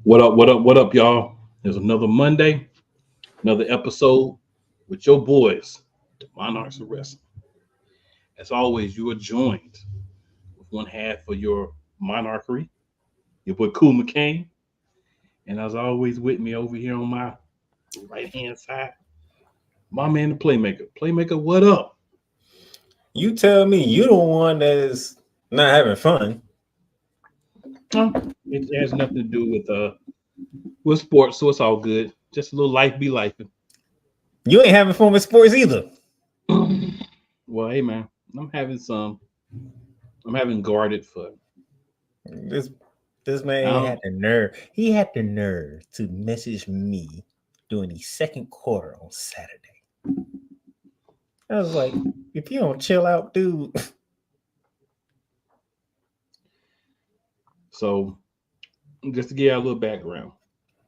What up? What up? What up, y'all? There's another Monday, another episode with your boys, the Monarchs of Wrestling. As always, you are joined with one half of your monarchy, your boy Cool McCain, and as always, with me over here on my right hand side, my man, the Playmaker. Playmaker, what up? You tell me you the one that is not having fun. Huh? It has nothing to do with sports, so it's all good. Just a little life be life. You ain't having fun with sports either. Well, hey man, I'm having some. I'm having guarded fun. This this I man don't. had the nerve. He had the nerve to message me during the second quarter on Saturday. I was like, if you don't chill out, dude. So, just to give you a little background,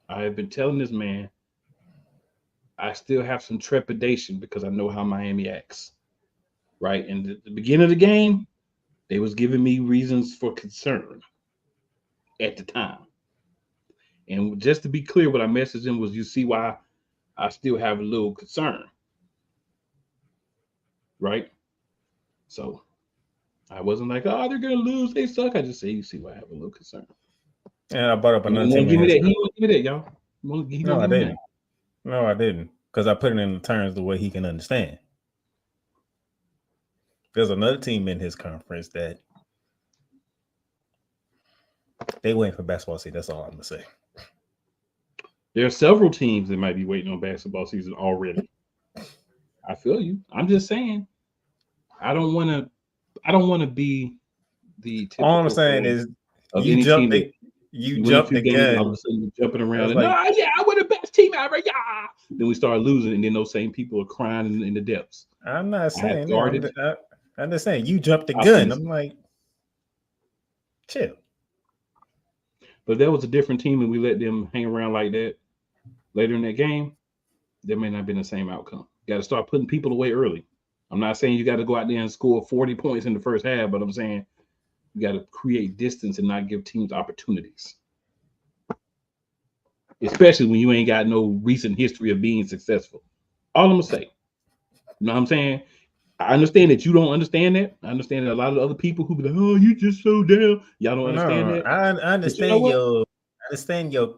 I have been telling this man I still have some trepidation because I know how Miami acts. Right, and at the beginning of the game, they was giving me reasons for concern at the time. And just to be clear, what I messaged him was, you see why I still have a little concern, right? So I wasn't like, oh, they're gonna lose, they suck. I just say, you see why I have a little concern. And I brought up And he another won't team in give me his. that. He won't give me that, y'all. He No, won't I give me that. didn't. No, I didn't. Because I put it in the terms the way he can understand. There's another team in his conference that they waiting for basketball season. That's all I'm gonna say. There are several teams that might be waiting on basketball season already. I feel you. I'm just saying. I don't want to. I don't want to be the All I'm typical saying fan is of you any team jumped that the you you win a jumped few the games and all of gun. a sudden you're jumping I around was and like, yeah, we're the best team ever. Yeah. Then we start losing, and then those same people are crying in the depths. I'm not I have saying that. guarded I'm just saying you jumped the gun. optimism, I'm like, chill. but if that was a different team, and we let them hang around like that later in that game, there may not have been the same outcome. You got to start putting people away early. I'm not saying you got to go out there and score 40 points in the first half, but I'm saying you got to create distance and not give teams opportunities, especially when you ain't got no recent history of being successful. All I'm gonna say, you know what I'm saying? I understand that you don't understand that. I understand that a lot of the other people who be like, "Oh, you just so down," y'all don't understand No, that. I But you know understand what? your I understand your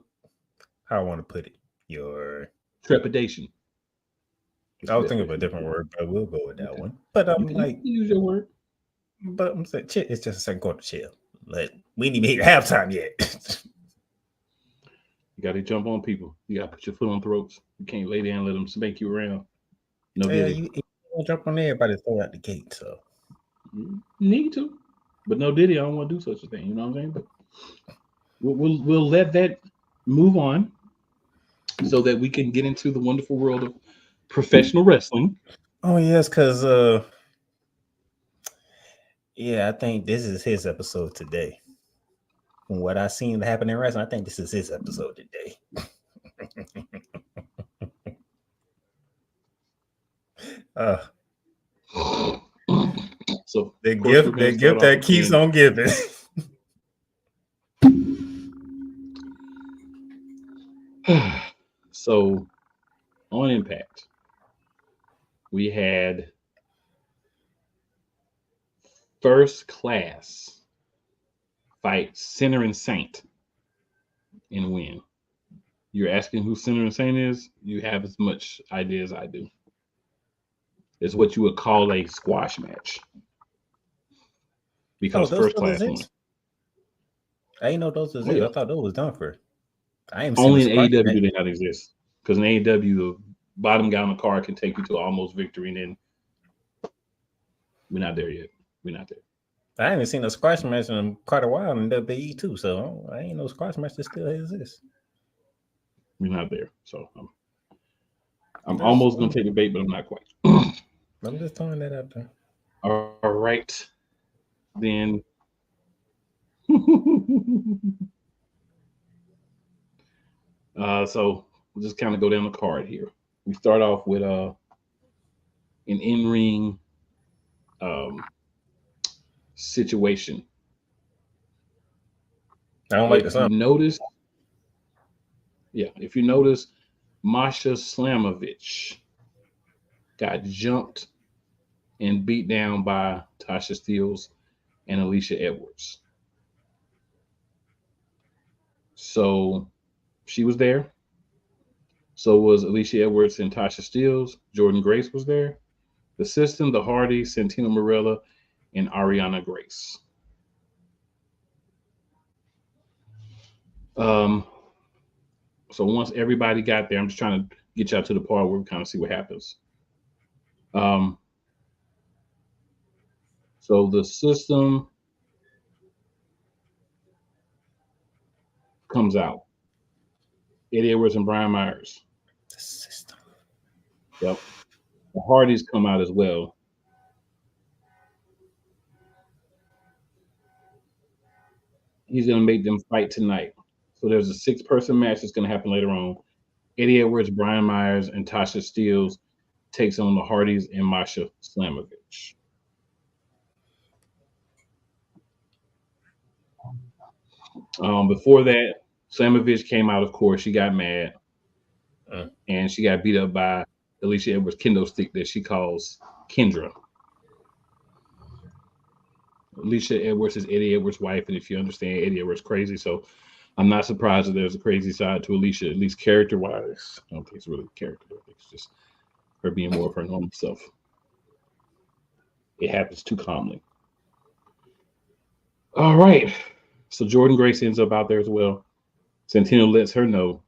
how I want to put it. Your Trepidation is I the was best thinking way of a for me to different put it. word, but we'll go with that Okay, one. But I'm you like, can use your word. but I'm saying chill, it's just a second quarter chill. Like we ain't even hit halftime yet. You got to jump on people. You got to put your foot on throats. You can't lay down and let them spank you around. No Yeah, diddy. you don't jump on everybody throw out the gate. So You need to, but no diddy. I don't want to do such a thing. You know what I'm saying? But we'll let that move on so that we can get into the wonderful world of professional wrestling. oh yes, because yeah, I think this is his episode today. From what I seen happen in wrestling, I think this is his episode today. Uh, So, of course, we're going the to start gift off that keeps again. on giving. So, on Impact, we had First Class fight Sinner and Saint and win. You're asking who Sinner and Saint is? You have as much idea as I do. It's what you would call a squash match Oh, because those First still Class won. exist? I didn't know those Oh, exist. yeah. I thought those was done for. I ain't seen a Only in squash AEW match. do they not exist. Because in AEW, the bottom guy on the card can take you to almost victory, and then we're not there yet. We're not there. I haven't seen a squash match in quite a while in WWE too, so I ain't no squash match that still exists. We're not there. So I'm That's almost going to take the bait, but I'm not quite. I'm just throwing that out there. All right. Then so we'll just kind of go down the card here. We start off with an in-ring um, situation. I don't like the If you sound. notice, Yeah, if you notice, Masha Slamovich got jumped and beat down by Tasha Steelz and Alicia Edwards. So she was there. So was Alicia Edwards and Tasha Steelz. Jordan Grace was there. The System, the Hardys, Santino Marella, and Ariana Grace. Um, so once everybody got there, I'm just trying to get y'all to the part where we kind of see what happens. Um, so the System comes out. Eddie Edwards and Brian Myers. The System. Yep. The Hardys come out as well. He's going to make them fight tonight. So there's a 6-person match that's going to happen later on. Eddie Edwards, Brian Myers, and Tasha Steelz takes on the Hardys and Masha Slamovich. Before that, Slamovich came out, of course. She got mad. And she got beat up by Alicia Edwards' kendo stick that she calls Kendra. Alicia Edwards is Eddie Edwards' wife, and if you understand, Eddie Edwards crazy, so I'm not surprised that there's a crazy side to Alicia, at least character-wise. I don't think it's really character. I think it's just her being more of her normal self. It happens too calmly. All right. So Jordan Grace ends up out there as well. Santino lets her know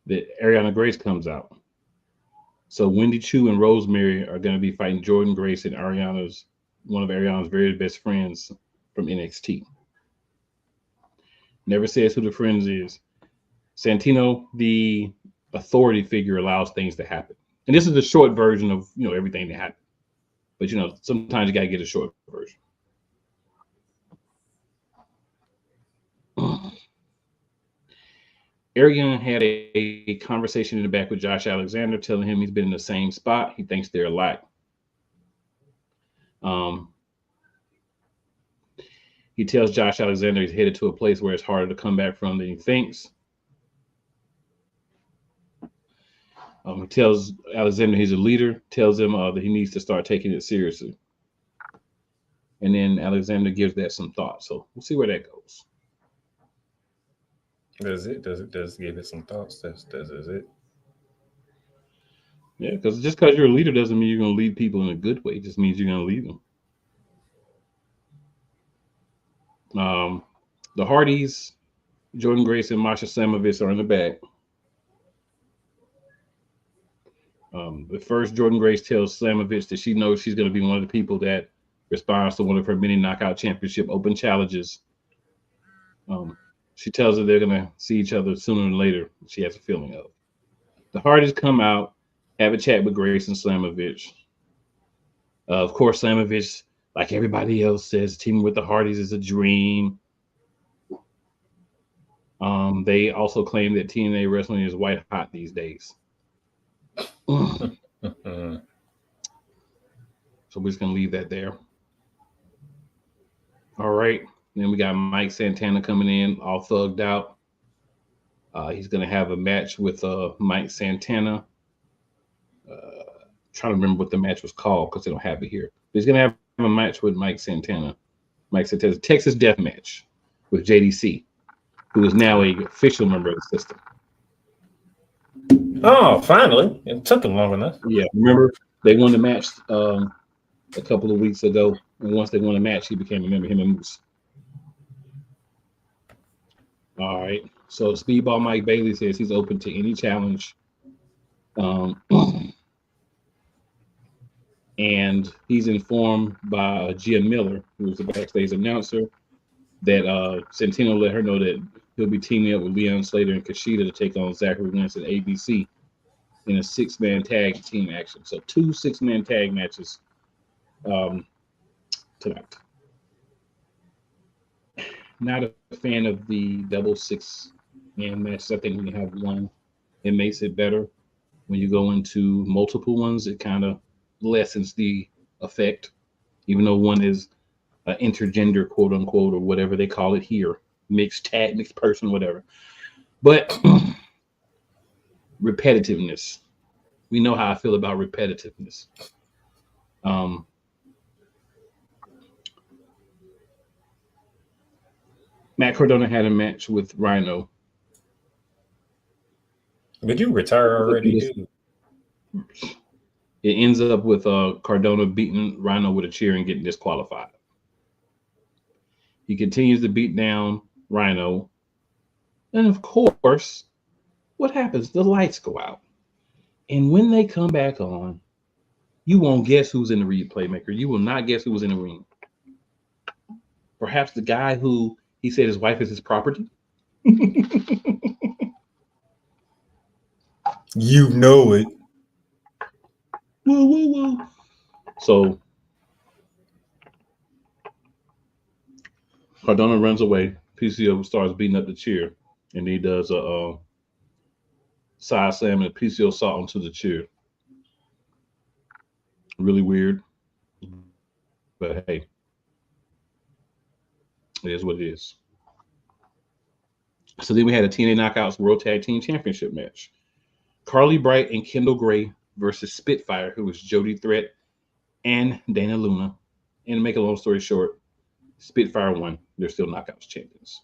that Ariana Grace comes out. So Wendy Chu and Rosemary are going to be fighting Jordan Grace and one of Ariana's very best friends from NXT. Never says who the friends is. Santino, the authority figure, allows things to happen. And this is the short version of everything that happened. But sometimes you gotta get a short version. Ariana had a conversation in the back with Josh Alexander, telling him he's been in the same spot. He thinks they're alike. He tells Josh Alexander he's headed to a place where it's harder to come back from than he thinks. He tells Alexander he's a leader, tells him that he needs to start taking it seriously. And then Alexander gives that some thought. So we'll see where that goes. Does it give it some thoughts? Does it? Yeah, because just because you're a leader doesn't mean you're going to lead people in a good way. It just means you're going to lead them. The Hardys, Jordan Grace and Masha Slamovich are in the back. But first, Jordan Grace tells Slamovich that she knows she's going to be one of the people that responds to one of her many Knockout Championship Open challenges. She tells her they're going to see each other sooner than later. She has a feeling of. The Hardys come out, have a chat with Grace and Slamovich. Of course, Slamovich, like everybody else, says teaming with the Hardys is a dream. They also claim that TNA wrestling is white hot these days. So we're just going to leave that there. All right. Then we got Mike Santana coming in, all thugged out. He's going to have a match with Mike Santana. Trying to remember what the match was called because they don't have it here. But he's going to have a match with Mike Santana. Mike Santana's Texas Death Match with JDC, who is now an official member of the system. Oh, finally. It took him long enough. Yeah, remember they won the match a couple of weeks ago. And once they won the match, he became a member, him and Moose. All right. So Speedball Mike Bailey says he's open to any challenge. And he's informed by Gia Miller, who was the backstage announcer, that Santino let her know that he'll be teaming up with Leon Slater and Kushida to take on Zachary Wentz and ABC in a 6-man tag team action. So 2 6-man tag matches tonight. Not a fan of the double 6-man matches. I think when you have one, it makes it better. When you go into multiple ones, it kind of lessens the effect, even though one is intergender, quote unquote, or whatever they call it here, mixed person, whatever. But repetitiveness. We know how I feel about repetitiveness. Um, Matt Cardona had a match with Rhino. Did you retire already, dude? It ends up with Cardona beating Rhino with a chair and getting disqualified. He continues to beat down Rhino. And of course, what happens? The lights go out. And when they come back on, you won't guess who's in the replay maker. You will not guess who was in the ring. Perhaps the guy who he said his wife is his property. You know it. Whoa, whoa, whoa. So Cardona runs away. PCO starts beating up the chair, and he does a side slam and PCO saw onto the chair. Really weird, but hey, it is what it is. So then we had a TNA Knockouts World Tag Team Championship match. Carly Bright and Kendall Gray versus Spitfire, who was Jody Threat and Dana Luna. And to make a long story short, Spitfire won. They're still Knockouts champions.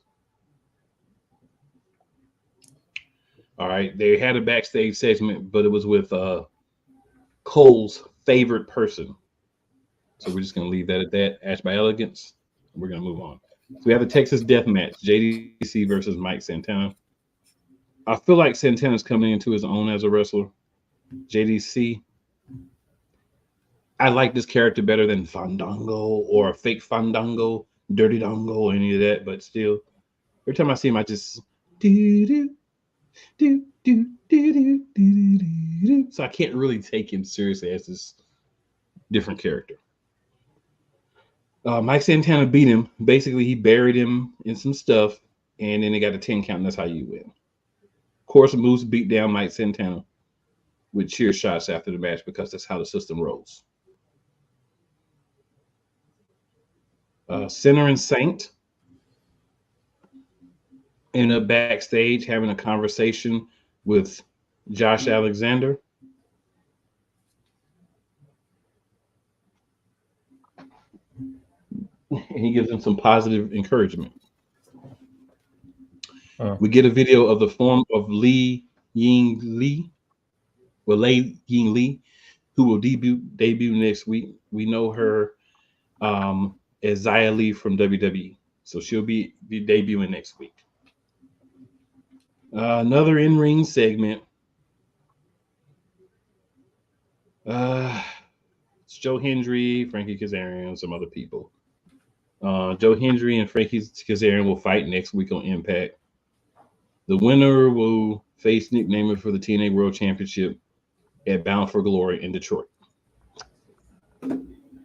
All right, they had a backstage segment, but it was with Cole's favorite person. So we're just going to leave that at that. Ash by Elegance. We're going to move on. So we have the Texas Death Match, JDC versus Mike Santana. I feel like Santana's coming into his own as a wrestler. JDC, I like this character better than Fandango or Fake Fandango, Dirty Dongo, or any of that, but still, every time I see him, I just do. So I can't really take him seriously as this different character. Mike Santana beat him. Basically, he buried him in some stuff, and then they got a 10 count, and that's how you win. Of course, Moose beat down Mike Santana with cheer shots after the match because that's how the system rolls. Sinner and Saint end up backstage having a conversation with Josh Alexander. And he gives him some positive encouragement. We get a video of the form of Lei Ying Lee, who will debut next week. We know her as Xia Li from WWE, so she'll be debuting next week. Another in-ring segment. It's Joe Hendry, Frankie Kazarian, some other people. Joe Hendry and Frankie Kazarian will fight next week on Impact. The winner will face Nick Naaman for the TNA World Championship at Bound for Glory in Detroit.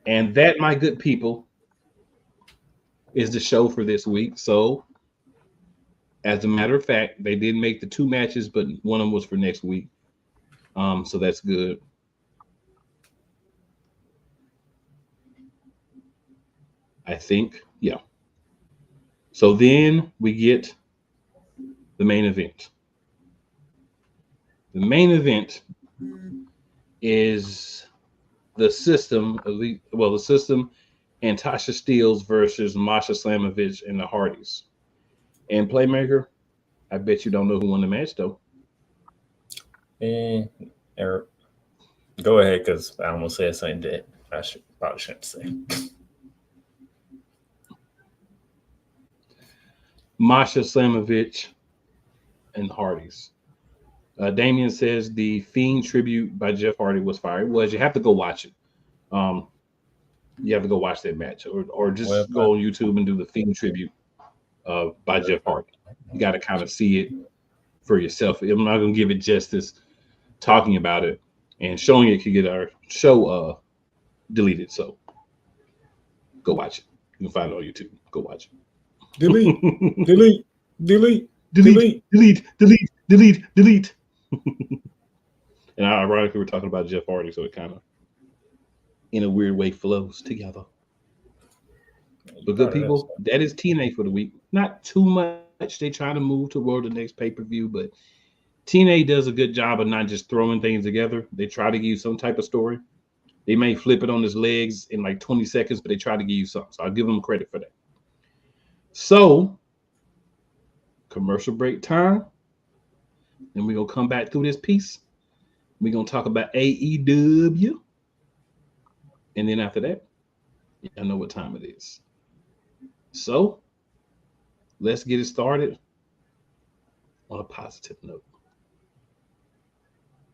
And that, my good people, is the show for this week. So, as a matter of fact, they did make the 2 matches, but one of them was for next week. So that's good. I think, yeah. So then we get the main event. The main event is the System, the System and Tasha Steelz versus Masha Slamovich and the Hardys. And Playmaker, I bet you don't know who won the match, though. Eric, go ahead, because I almost said something that I probably shouldn't say. Masha Slamovich and Hardys. Damien says the Fiend tribute by Jeff Hardy was fire. It was. You have to go watch it. You have to go watch that match, or just go on YouTube and do the Fiend tribute by Jeff Hardy. You got to kind of see it for yourself. I'm not going to give it justice talking about it, and showing it could get our show deleted. So go watch it. You can find it on YouTube. Go watch it. Delete. And ironically, we're talking about Jeff Hardy, so it kind of, in a weird way, flows together. But good people, that is TNA for the week. Not too much. They try to move toward the next pay-per-view, but TNA does a good job of not just throwing things together. They try to give you some type of story. They may flip it on his legs in like 20 seconds, but they try to give you something. So I'll give them credit for that. So, commercial break time. Then we're going to come back through this piece. We're going to talk about AEW. And then after that, I know what time it is. So, let's get it started on a positive note.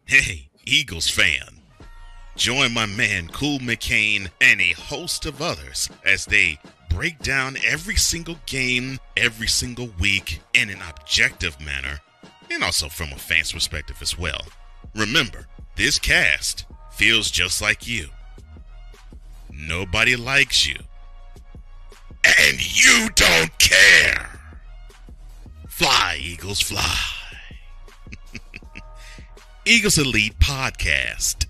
Hey, Eagles fan. Join my man Cool McCain and a host of others as they break down every single game, every single week in an objective manner, and also from a fan's perspective as well. Remember, this cast feels just like you. Nobody likes you. And you don't care. Fly, Eagles, fly. Eagles Elite Podcast.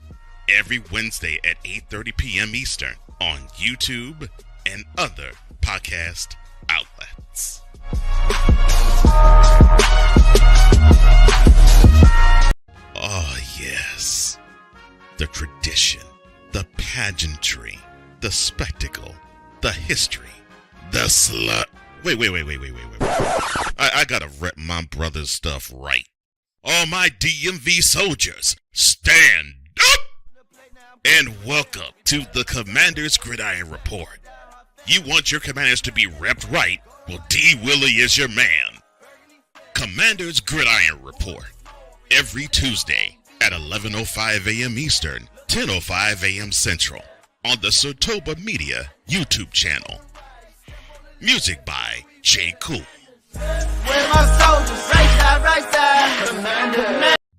Every Wednesday at 8:30 p.m. Eastern on YouTube and other podcast outlets. Oh, yes. The tradition, the pageantry, the spectacle, the history, the slut. Wait. I gotta rep my brother's stuff right. All my DMV soldiers, stand up! And welcome to the Commander's Gridiron Report. You want your commanders to be repped right? Well, D. Willie is your man. Commander's Gridiron Report. Every Tuesday at 11:05 a.m. Eastern, 10:05 a.m. Central on the Sotoba Media YouTube channel. Music by J. Cool.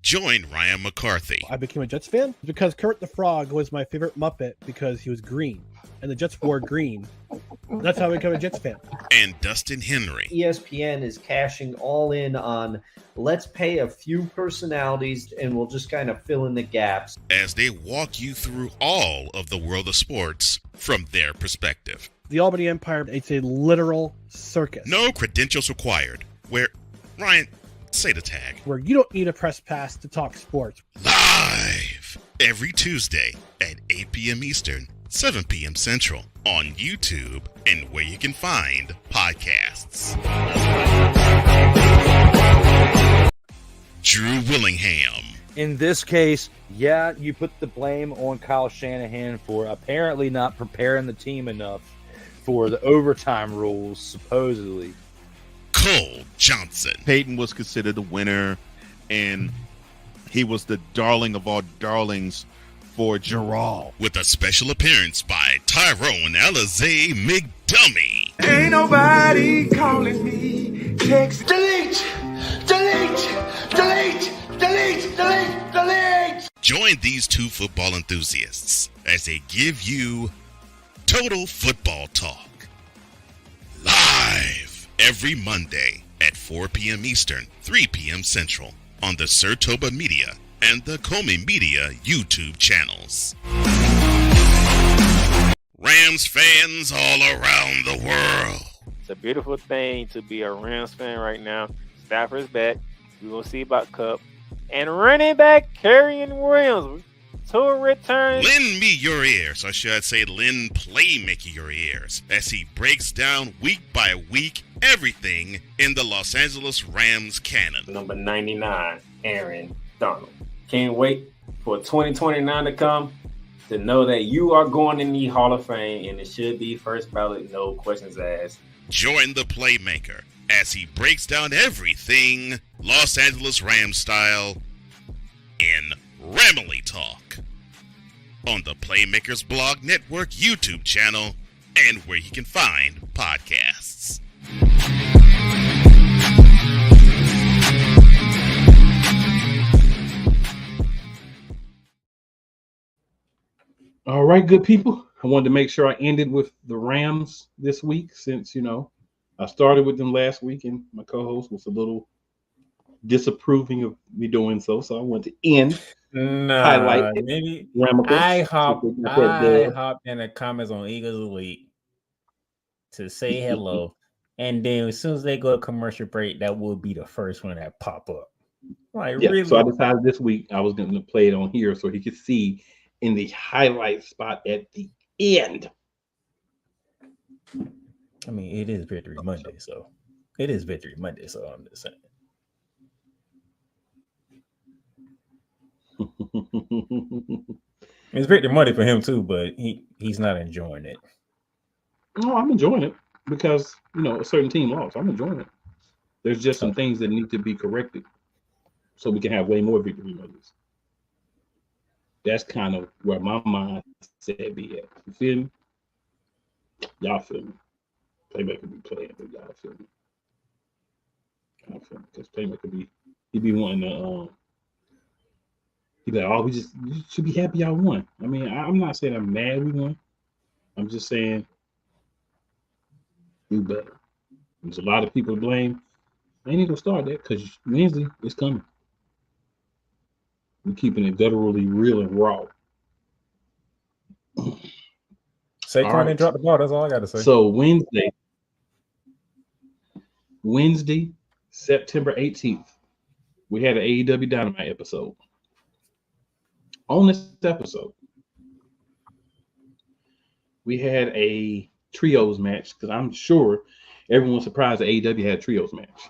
Join Ryan McCarthy. I became a Jets fan because Kurt the Frog was my favorite Muppet because he was green, and the Jets wore green. That's how I became a Jets fan. And Dustin Henry. ESPN is cashing all in on let's pay a few personalities and we'll just kind of fill in the gaps. As they walk you through all of the world of sports from their perspective. The Albany Empire, it's a literal circus. No credentials required. Where, Ryan, say the tag. Where you don't need a press pass to talk sports. Live every Tuesday at 8 p.m. Eastern, 7 p.m. Central on YouTube and where you can find podcasts. Drew Willingham. In this case, yeah, you put the blame on Kyle Shanahan for apparently not preparing the team enough for the overtime rules, supposedly. Cole Johnson. Peyton was considered a winner, and he was the darling of all darlings for Gerald. With a special appearance by Tyrone Alizé McDummy. Ain't nobody calling me. Text delete. Join these two football enthusiasts as they give you Total Football Talk. Live every Monday at 4 p.m. Eastern, 3 p.m. Central on the Sertoba Media and the Comey Media YouTube channels. Rams fans all around the world. It's a beautiful thing to be a Rams fan right now. Stafford's back. We will see about Cup. And running back Kerryon Williams to a return. Lend me your ears, or should I say lend Playmaker your ears, as he breaks down week by week everything in the Los Angeles Rams canon. Number 99, Aaron Donald. Can't wait for 2029 to come to know that you are going in the Hall of Fame, and it should be first ballot, no questions asked. Join the Playmaker as he breaks down everything Los Angeles Rams style in Ramily Talk on the Playmakers Blog Network YouTube channel and where you can find podcasts. All right, good people. I wanted to make sure I ended with the Rams this week since, I started with them last week and my co-host was a little disapproving of me doing so. So I wanted to end. Highlight maybe Ramacle. I hopped in the comments on Eagles Elite to say hello. And then as soon as they go to commercial break, that will be the first one that pop up. Like, Yeah, really? so I decided this week I was going to play it on here so he could see in the highlight spot at the end. I mean, it is Victory Monday, so it is Victory Monday, so I'm just saying. It's Victory Monday for him too, but he's not enjoying it. No, I'm enjoying it because, you know, a certain team lost. I'm enjoying it. There's just some things that need to be corrected so we can have way more Victory Mondays. That's kind of where my mind said be at. You feel me? Y'all feel me? Playmaker be playing, but y'all feel me? Y'all feel me? Because Playmaker he be wanting to he be like, oh, you should be happy y'all won. I mean, I'm not saying I'm mad we won. I'm just saying do better. There's a lot of people to blame. I ain't gonna start that because Wednesday is coming. We're keeping it gutturally real and raw. Saquon didn't drop the ball. That's all I got to say. So Wednesday, September 18th, we had an AEW Dynamite episode. On this episode, we had a trios match because I'm sure everyone's surprised that AEW had a trios match.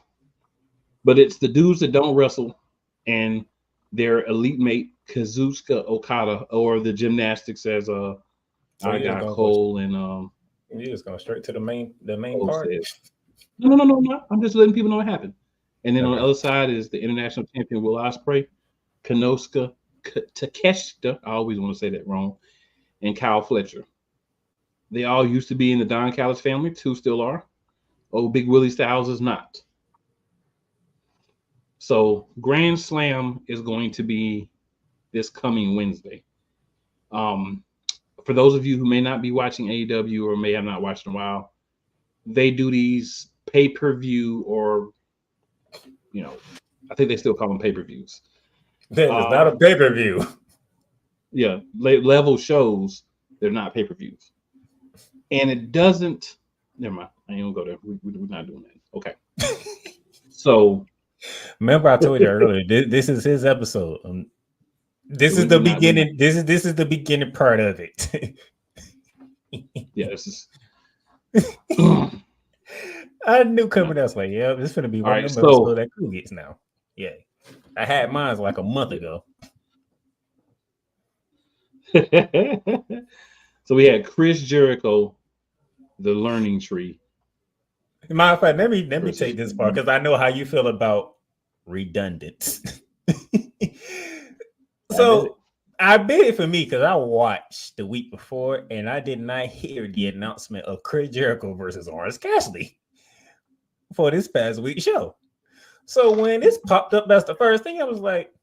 But it's the dudes that don't wrestle and their elite mate Kazuchika Okada, or the gymnastics as I got Cole and you just going straight to the main part. No. I'm just letting people know what happened. And then on the other side is the international champion Will Ospreay, Konosuke Takeshita. I always want to say that wrong. And Kyle Fletcher. They all used to be in the Don Callis family. 2 still are. Oh, Big Willie Styles is not. So Grand Slam is going to be this coming Wednesday. For those of you who may not be watching AEW or may have not watched in a while, they do these pay-per-view or, you know, I think they still call them pay-per-views. That is not a pay-per-view. Yeah, level shows, they're not pay-per-views. And it doesn't, never mind, I ain't gonna go there. We're not doing that. Okay. So, remember I told you earlier, this is his episode. This is the beginning. This is the beginning part of it. Yeah, this is. I knew coming out, like, yeah, this is gonna be one of them episodes that Cool gets now. Yeah, I had mine like a month ago. So we had Chris Jericho, the Learning Tree. Matter of fact, let me take this part because I know how you feel about redundant. So I bet it for me because I watched the week before and I did not hear the announcement of Chris Jericho versus Orange Cassidy for this past week's show. So when this popped up, that's the first thing I was like,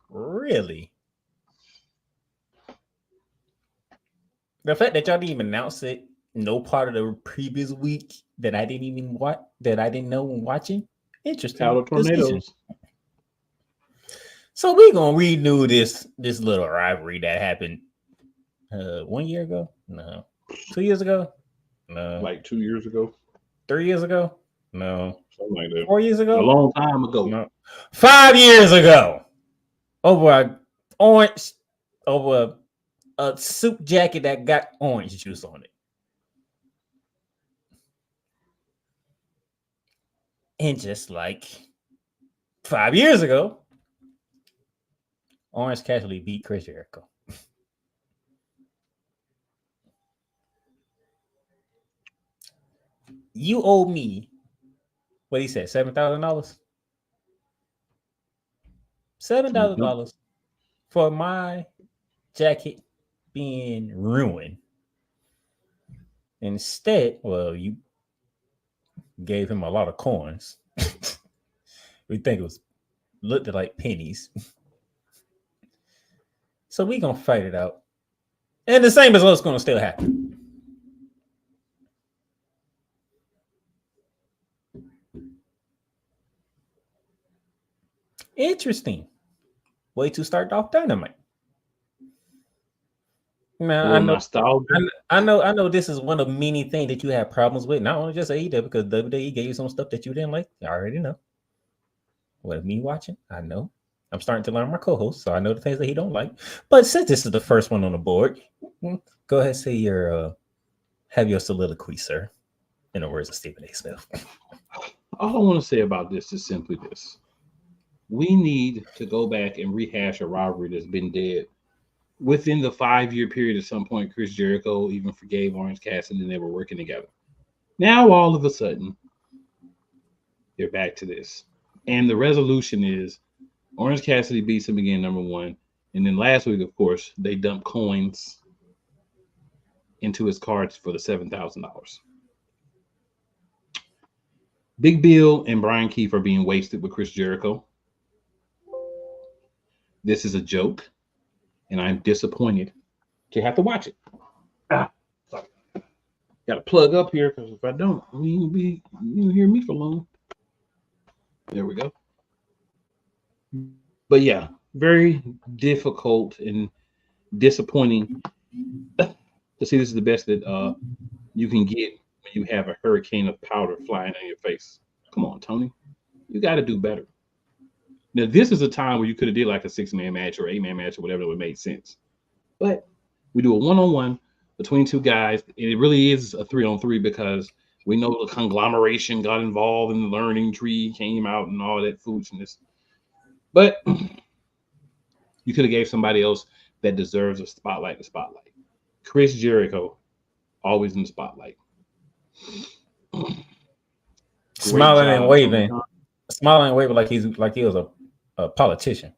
really? The fact that y'all didn't even announce it, no part of the previous week that I didn't even watch, that I didn't know when watching. Interesting. Powder tornadoes. So we're gonna renew this little rivalry that happened 1 year ago? No. 2 years ago? No. Like 2 years ago? 3 years ago? No. Something like that. 4 years ago? A long time ago. No. 5 years ago. Over a soup jacket that got orange juice on it. And just like 5 years ago, Orange Cassidy beat Chris Jericho. You owe me, what he said, $7,000? $7,000 for my jacket being ruined. Instead, well, you gave him a lot of coins. We think it looked like pennies. So we gonna fight it out. And the same as what's gonna still happen. Interesting. Way to start off Dynamite. Now or nostalgia. I know. This is one of many things that you have problems with. Not only just AEW, because WWE gave you some stuff that you didn't like. I already know. With me watching, I know. I'm starting to learn my co-host, so I know the things that he don't like. But since this is the first one on the board, go ahead and say have your soliloquy, sir. In the words of Stephen A. Smith. All I want to say about this is simply this: we need to go back and rehash a rivalry that's been dead. Within the 5-year period, at some point, Chris Jericho even forgave Orange Cassidy and they were working together. Now, all of a sudden, they're back to this. And the resolution is Orange Cassidy beats him again, number one. And then last week, of course, they dumped coins into his cards for the $7,000. Big Bill and Brian Keefe are being wasted with Chris Jericho. This is a joke. And I'm disappointed to have to watch it. Sorry. Got to plug up here because if I don't, you hear me for long. There we go. But yeah, very difficult and disappointing to see this is the best that you can get when you have a hurricane of powder flying on your face. Come on, Tony. You got to do better. Now, this is a time where you could have did like a 6-man match or 8-man match or whatever that would make sense. But we do a 1-on-1 between two guys, and it really is a 3-on-3 because we know the conglomeration got involved and the learning tree came out and all that foolishness. But you could have gave somebody else that deserves a spotlight the spotlight. Chris Jericho, always in the spotlight. Smiling and waving like he was a politician.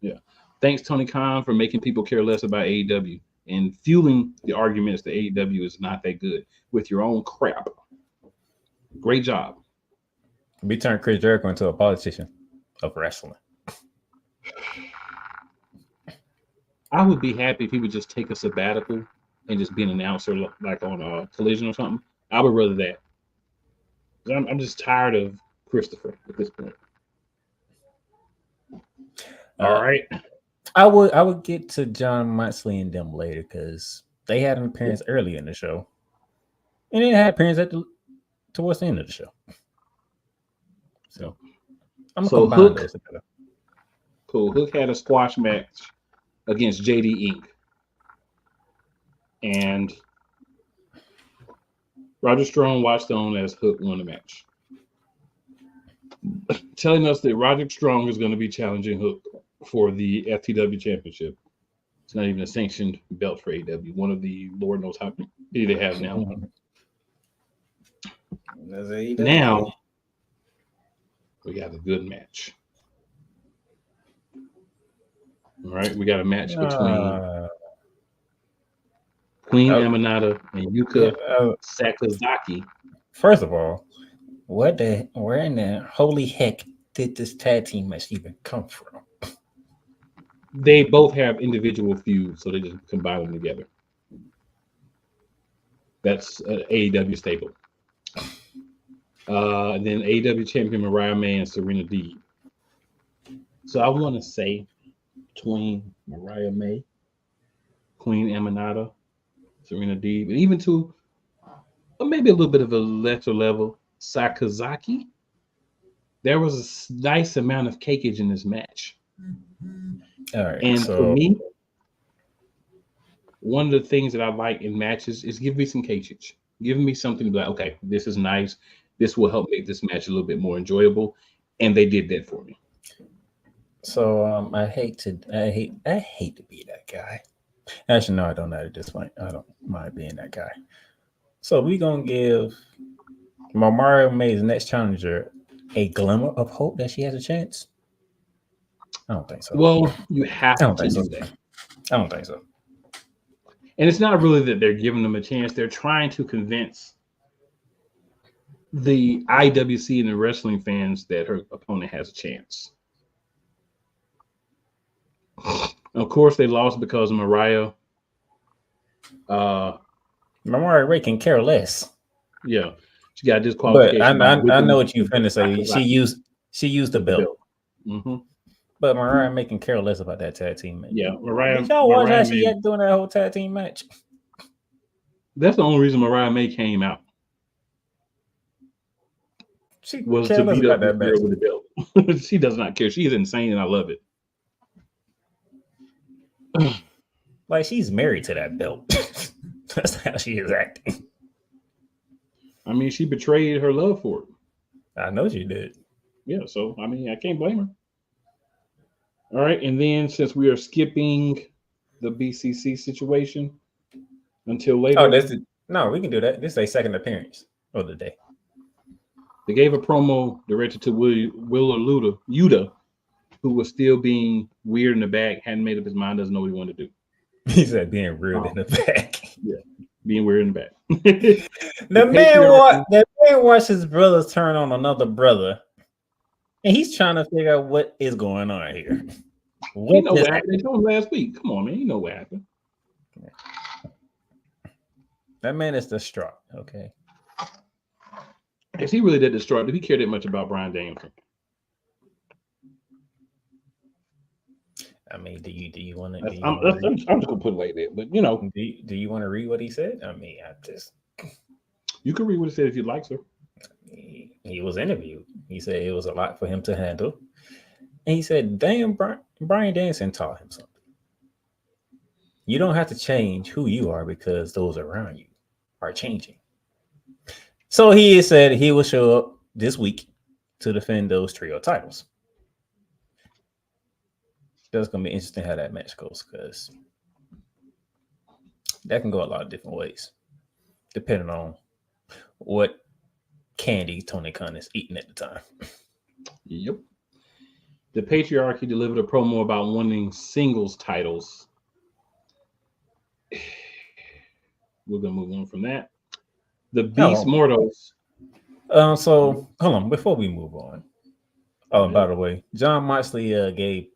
Yeah. Thanks, Tony Khan, for making people care less about AEW and fueling the arguments that AEW is not that good with your own crap. Great job. We turned Chris Jericho into a politician of wrestling. I would be happy if he would just take a sabbatical and just be an announcer like on a Collision or something. I would rather that. I'm just tired of Christopher at this point. All right. I would get to John Moxley and them later because they had an appearance early in the show. And they had an appearance towards the end of the show. So I'm gonna combine those together. Cool. Hook had a squash match against JD Inc. And Roger Strong watched on as Hook won the match. Telling us that Roger Strong is going to be challenging Hook for the FTW Championship. It's not even a sanctioned belt for AEW. One of the Lord knows how many they have now. Now we got a good match. All right, we got a match between Queen Amanada and Yuka Sakazaki. First of all, where in the holy heck did this tag team match even come from? They both have individual feuds, so they just combine them together. That's an AEW staple. And then AEW champion Mariah May and Serena Deeb. So I want to say between Mariah May, Queen Amanada, Serena Deeb, and even to maybe a little bit of a lesser level, Sakazaki, there was a nice amount of cakeage in this match. All right, and for me, one of the things that I like in matches is give me some cakeage. Give me something to be like, okay, this is nice. This will help make this match a little bit more enjoyable. And they did that for me. So I hate to be that guy. Actually, no, I don't know at this point. I don't mind being that guy. So we're gonna give Mariah May's next challenger a glimmer of hope that she has a chance. I don't think so. Well, you have to do that. I don't think so. And it's not really that they're giving them a chance. They're trying to convince the IWC and the wrestling fans that her opponent has a chance. Of course, they lost because of Mariah. Mariah Ray can care less. Yeah, she got disqualification. But I know what you're finna say. She used the belt. Mm-hmm. But Mariah May can care less about that tag team match. Yeah, Mariah. Did y'all watch how Mariah she May, got doing that whole tag team match? that's the only reason Mariah May came out She was care to less beat about up that this match. girl with the belt. She does not care. She is insane, and I love it. Like she's married to that belt. That's how she is acting. I mean, she betrayed her love for it. I know she did. Yeah, so I mean, I can't blame her. All right, and then since we are skipping the BCC situation until later, Oh, no, we can do that. This is a second appearance of the day. they gave a promo directed to Willa Yuta, who was still being weird in the back, hadn't made up his mind, doesn't know what he wanted to do. He said being rude in the back. Yeah, being weird in the back. The man watched his brother turn on another brother, and he's trying to figure out what is going on here. You know what happened? They told him last week. Come on, man. You know what happened. That man is distraught. Okay. Is he really that distraught? Did he care that much about Bryan Danielson? I mean, do you want to? I'm just gonna put it like that. But you know, do you want to read what he said? I mean, you can read what he said if you'd like, sir. He was interviewed. He said it was a lot for him to handle, and he said, "Damn, Bryan Danielson taught him something. You don't have to change who you are because those around you are changing." So he said he will show up this week to defend those trio titles. That's going to be interesting how that match goes because that can go a lot of different ways depending on what candy Tony Khan is eating at the time. Yep. The Patriarchy delivered a promo about winning singles titles. We're going to move on from that. The Beast Mortals. So, hold on. Before we move on. Oh, and by the way, John Moxley gave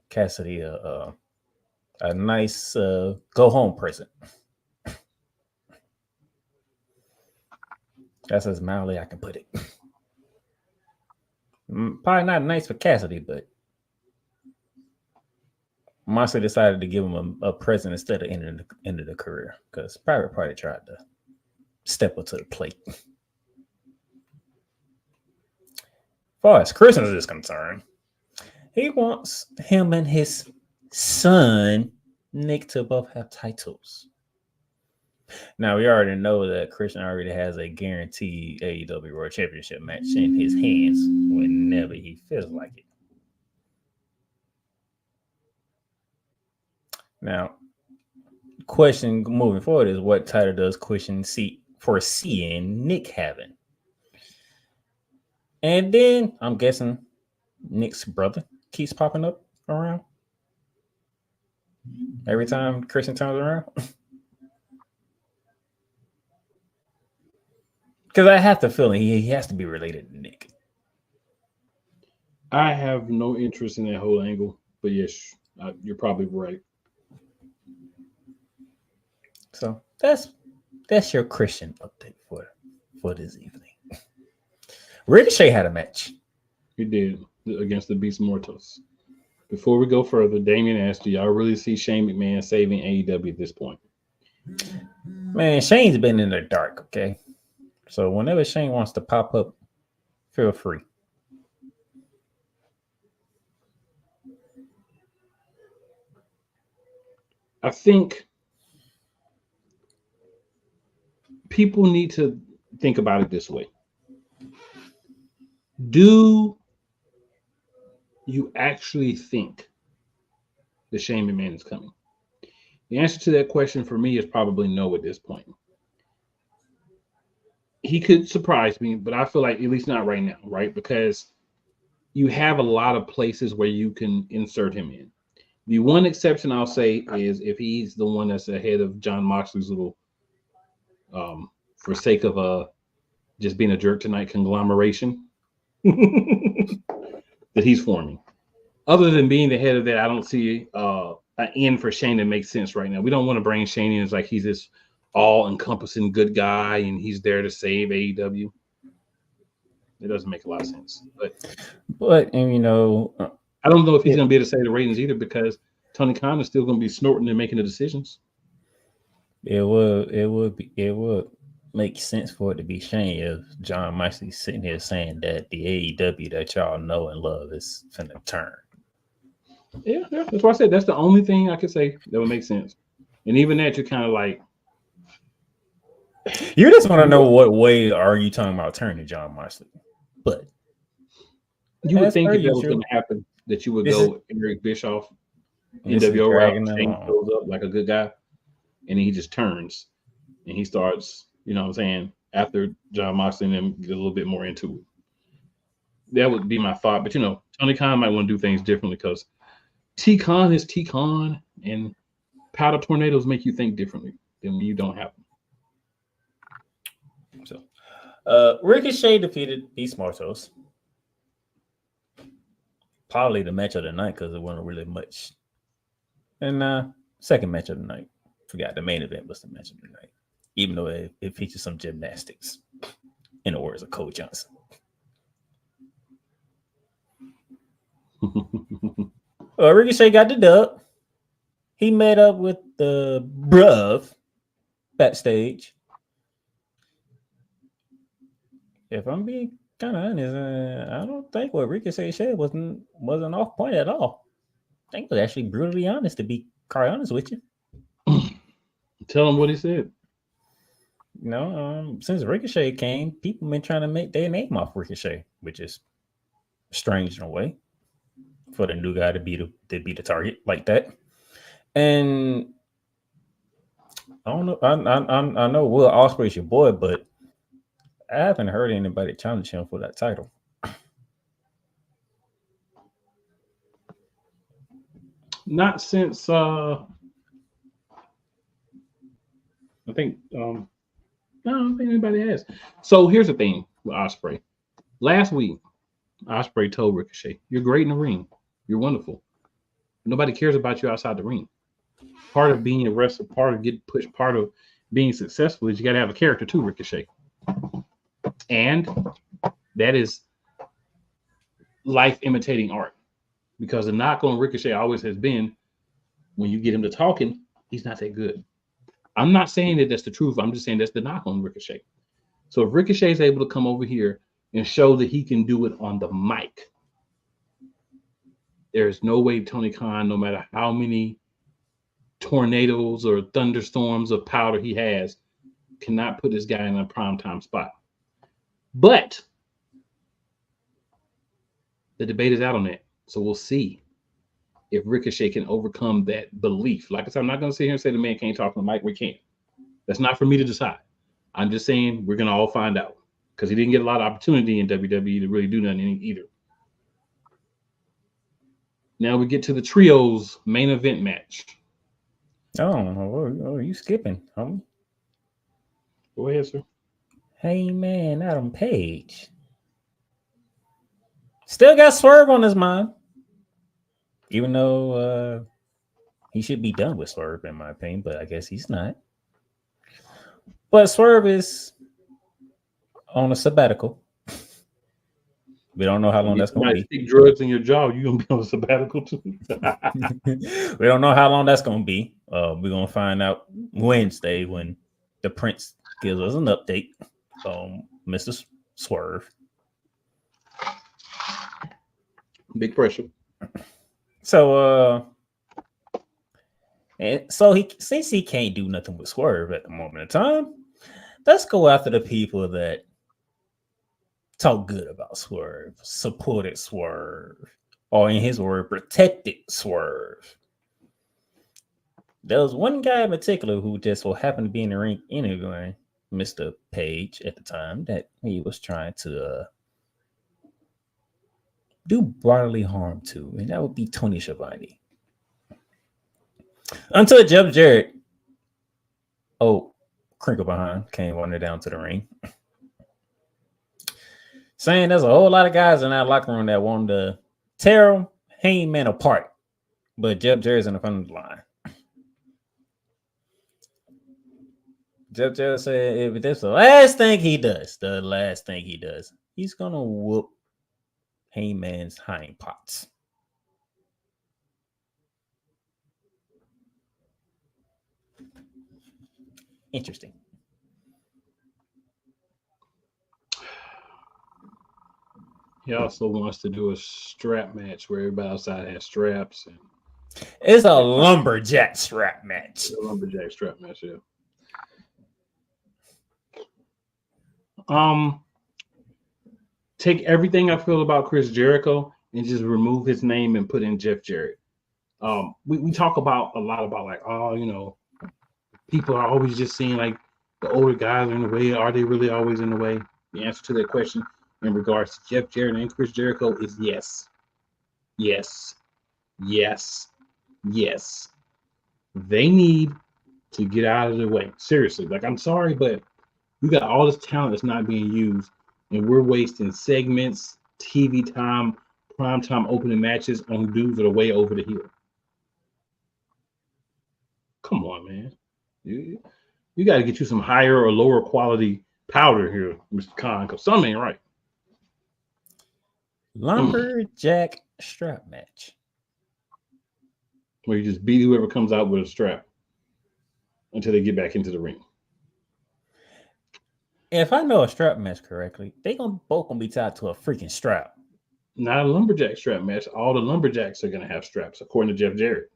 Cassidy a nice go home present. That's as mildly I can put it. Probably not nice for Cassidy, but Moxley decided to give him a present instead of ending the career because Private Party tried to step up to the plate. As far as Christmas is concerned, he wants him and his son, Nick, to both have titles. Now, we already know that Christian already has a guaranteed AEW World Championship match in his hands whenever he feels like it. Now, question moving forward is what title does Christian foreseeing Nick having? And then I'm guessing Nick's brother keeps popping up around every time Christian turns around. Because I have the feeling he has to be related to Nick. I have no interest in that whole angle, but yes, you're probably right. So that's your Christian update for this evening. Ricochet had a match. He did against the Beast Mortals. Before we go further, Damien asked, do y'all really see Shane McMahon saving AEW at this point? Man, Shane's been in the dark, okay? So whenever Shane wants to pop up, feel free. I think people need to think about it this way. Do you actually think that Shane McMahon is coming? The answer to that question for me is probably no at this point. He could surprise me, but I feel like at least not right now, right? Because you have a lot of places where you can insert him in. The one exception I'll say is if he's the one that's ahead of John Moxley's little, for sake of just being a jerk tonight conglomeration that he's forming. Other than being the head of that, I don't see an end for Shane that makes sense right now. We don't want to bring Shane in as like he's this all-encompassing good guy and he's there to save AEW. It doesn't make a lot of sense. But and you know, I don't know if he's going to be able to say the ratings either because Tony Khan is still going to be snorting and making the decisions. It would make sense for it to be Shane if John Moxley's sitting here saying that the AEW that y'all know and love is finna turn. Yeah, that's why I said that's the only thing I could say that would make sense. And even that, you're kind of like, you just want to know what way are you talking about turning John Moxley? But you would think if that was going to happen, that you would go Eric Bischoff, NWO route, Shane goes up like a good guy, and he just turns and he starts, you know what I'm saying, after John Moxley and them get a little bit more into it. That would be my thought. But, you know, Tony Khan might want to do things differently because T-Con is T-Con, and powder tornadoes make you think differently than when you don't have them. So, Ricochet defeated Beast Martos. Probably the match of the night because it wasn't really much. And second match of the night. Forgot the main event was the match of the night, even though it features some gymnastics, in the words of Cole Johnson. Ricochet got the dub. He met up with the bruv backstage. If I'm being kind of honest, I don't think what Ricochet said wasn't off point at all. I think it was actually brutally honest, to be quite honest with you. Tell him what he said. You know, since Ricochet came, people been trying to make their name off Ricochet, which is strange in a way for the new guy to be the target like that. And I don't know. I know Will Ospreay's your boy, but I haven't heard anybody challenge him for that title. Not since I think no, I don't think anybody has. So here's the thing with Ospreay. Last week, Ospreay told Ricochet, "You're great in the ring. You're wonderful. Nobody cares about you outside the ring. Part of being a wrestler, part of getting pushed, part of being successful is you got to have a character too, Ricochet. And that is life imitating art. Because the knock on Ricochet always has been, when you get him to talking, he's not that good. I'm not saying that that's the truth. I'm just saying that's the knock on Ricochet. So if Ricochet is able to come over here and show that he can do it on the mic, there's no way Tony Khan, no matter how many tornadoes or thunderstorms of powder he has, cannot put this guy in a primetime spot. But the debate is out on that. So we'll see if Ricochet can overcome that belief. Like I said, I'm not going to sit here and say the man can't talk on the mic. We can't. That's not for me to decide. I'm just saying we're going to all find out because he didn't get a lot of opportunity in WWE to really do nothing either. Now we get to the trios main event match. Oh, you skipping, homie? Go ahead, sir. Hey, man, Adam Page. Still got Swerve on his mind. Even though he should be done with Swerve, in my opinion, but I guess he's not. But Swerve is on a sabbatical. We don't know how long that's going to be. Stick drugs in your jaw, you're going to be on a sabbatical too. We don't know how long that's going to be. We're going to find out Wednesday when the Prince gives us an update on Mr. Swerve. Big pressure. So, since he can't do nothing with Swerve at the moment in time, let's go after the people that talk good about Swerve, supported Swerve, or in his word, protected Swerve. There was one guy in particular who just so happened to be in the ring anyway, Mr. Page at the time, that he was trying to do bodily harm to, and that would be Tony Schiavone. Until Jeff Jarrett, crinkle behind, came running down to the ring, saying there's a whole lot of guys in that locker room that wanted to tear Heyman apart, but Jeff Jarrett's in the front of the line. Jeff Jarrett said if that's the last thing he does, he's gonna whoop Heyman's hind parts. interesting. He also wants to do a strap match where everybody outside has straps and It's a lumberjack strap match. a lumberjack strap match. Yeah. Take everything I feel about Chris Jericho and just remove his name and put in Jeff Jarrett. We talk about a lot about like, oh, you know, people are always just seeing like the older guys are in the way. Are they really always in the way? The answer to that question in regards to Jeff Jarrett and Chris Jericho is yes. Yes. Yes. Yes. They need to get out of the way. Seriously. Like, I'm sorry, but you got all this talent that's not being used, and we're wasting segments, TV time, prime time opening matches on dudes that are way over the hill. Come on, man. You got to get you some higher or lower quality powder here, Mr. Khan, because something ain't right. Lumberjack strap match. Where you just beat whoever comes out with a strap until they get back into the ring. If I know a strap match correctly, they both gonna be tied to a freaking strap. Not a lumberjack strap match. All the lumberjacks are gonna have straps, according to Jeff Jarrett.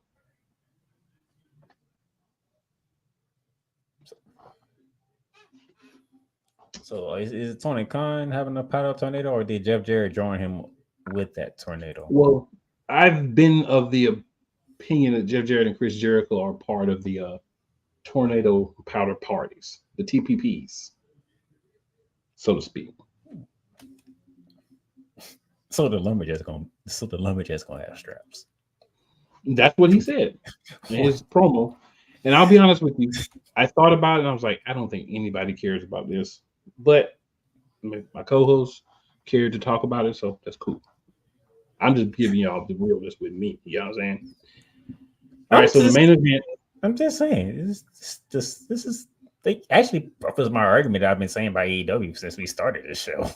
So is Tony Khan having a paddle tornado, or did Jeff Jarrett join him with that tornado? Well, I've been of the opinion that Jeff Jarrett and Chris Jericho are part of the tornado powder parties, the TPPs, so to speak. So the lumberjacks gonna have straps. That's what he said in his promo. And I'll be honest with you, I thought about it and I was like, I don't think anybody cares about this. But my co-host cared to talk about it, so that's cool. I'm just giving y'all the realness with me. You know what I'm saying? All right, so the main event. I'm just saying, this is they actually was my argument that I've been saying by AEW since we started this show.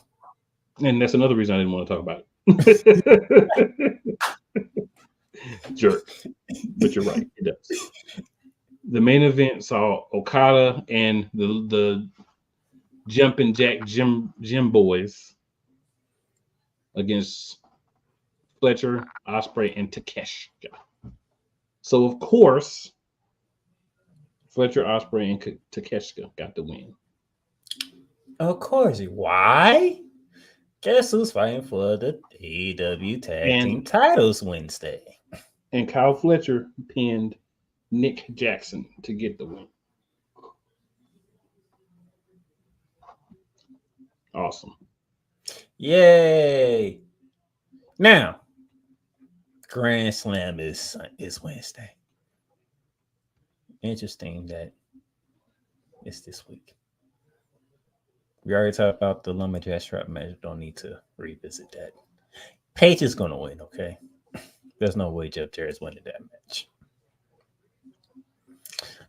And that's another reason I didn't want to talk about it. Jerk. But you're right, it does. The main event saw Okada and the Jumpin' Jack Jim boys against Fletcher, Ospreay, and Takeshita. So of course, Fletcher, Ospreay, and Takeshita got the win. Of course. Why? Guess who's fighting for the AEW Tag Team titles Wednesday? And Kyle Fletcher pinned Nick Jackson to get the win. Awesome. Yay. Now, Grand Slam is Wednesday. Interesting that it's this week. We already talked about the lumberjack strap match. Don't need to revisit that. Paige is going to win, okay? There's no way Jeff Jarrett's winning that match.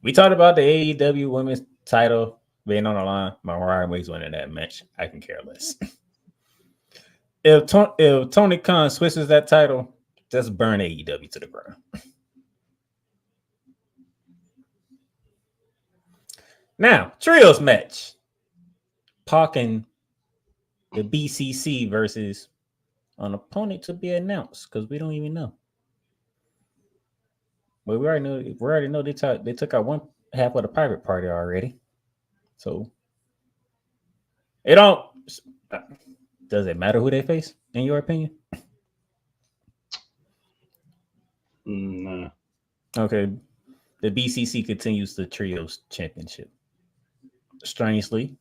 We talked about the AEW women's title being on the line. Mariah May's winning that match. I can care less. If Tony Khan switches that title, just burn AEW to the ground. Now, trios match. Pac and the BCC versus an opponent to be announced because we don't even know. But we already know they took out one half of the private party already. So it don't. Does it matter who they face, in your opinion? Nah. Okay. The BCC continues the trios championship. Strangely,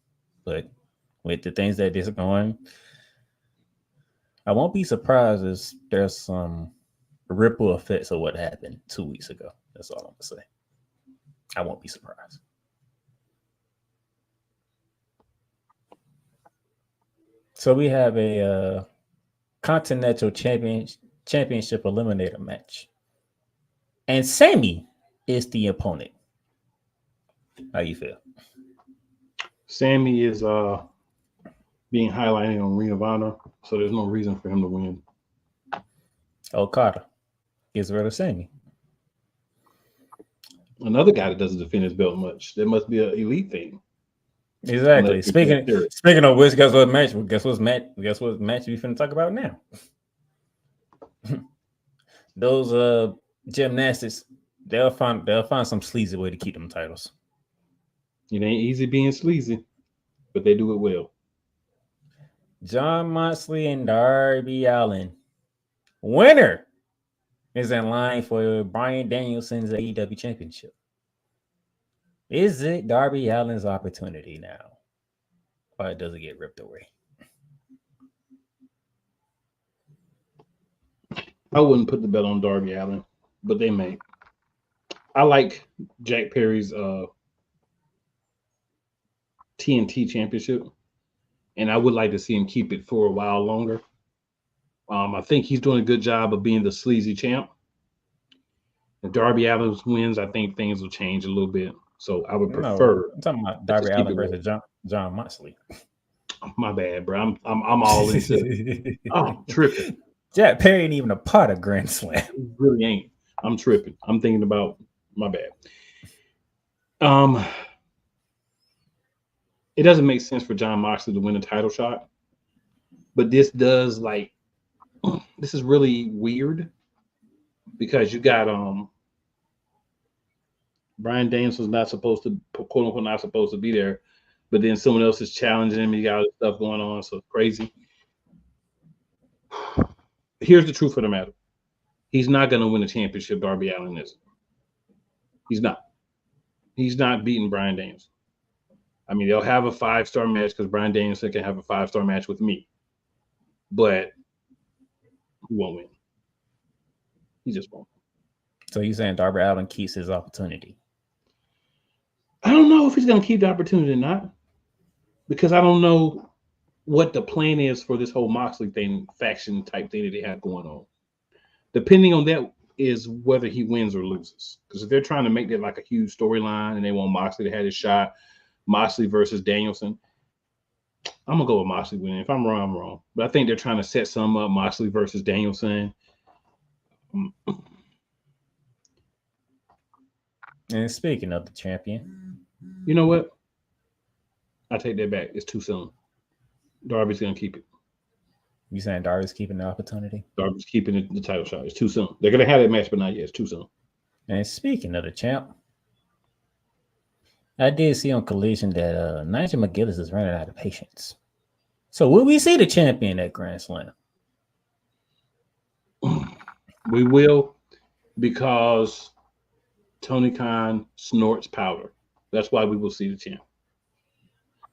but with the things that is going, I won't be surprised if there's some ripple effects of what happened 2 weeks ago. That's all I'm gonna say. I won't be surprised. So we have a Continental Championship Eliminator match. And Sammy is the opponent. How you feel? Sammy is being highlighted on Ring of Honor, so there's no reason for him to win. Okada gets rid of Sammy. Another guy that doesn't defend his belt much. That must be an elite thing. Exactly. Unless you're serious. Speaking of which, guess what match we finna talk about now? Those gymnastics, they'll find some sleazy way to keep them titles. It ain't easy being sleazy, but they do it well. John Moxley and Darby Allin. Winner is in line for Bryan Danielson's AEW Championship. Is it Darby Allin's opportunity now? Or does it get ripped away? I wouldn't put the belt on Darby Allin, but they may. I like Jack Perry's TNT Championship, and I would like to see him keep it for a while longer. I think he's doing a good job of being the sleazy champ. If Darby Allin wins, I think things will change a little bit. So I would prefer. No, I'm talking about Darby Allin versus John Moxley. My bad, bro. I'm all into it. I'm tripping. Jack Perry ain't even a part of Grand Slam. He really ain't. I'm tripping. I'm thinking about my bad. It doesn't make sense for John Moxley to win a title shot, but this does this is really weird because you got Bryan Danielson's not supposed to, quote unquote, not supposed to be there, but then someone else is challenging him. You got all this stuff going on, so it's crazy. Here's the truth of the matter. He's not going to win a championship, Darby Allin is. He's not. He's not beating Bryan Danielson. I mean, they'll have a 5-star match because Bryan Danielson can have a 5-star match with me. But he won't win. He just won't. So you saying Darby Allin keeps his opportunity? I don't know if he's going to keep the opportunity or not, because I don't know what the plan is for this whole Moxley thing, faction type thing that they have going on. Depending on that is whether he wins or loses. Because if they're trying to make that like a huge storyline and they want Moxley to have his shot, Moxley versus Danielson, I'm going to go with Moxley winning. If I'm wrong, I'm wrong. But I think they're trying to set some up, Moxley versus Danielson. And speaking of the champion, you know what? I take that back. It's too soon. Darby's going to keep it. You saying Darby's keeping the opportunity? Darby's keeping the title shot. It's too soon. They're going to have that match, but not yet. It's too soon. And speaking of the champ, I did see on Collision that Nigel McGuinness is running out of patience. So will we see the champion at Grand Slam? We will, because Tony Khan snorts powder. That's why we will see the champ.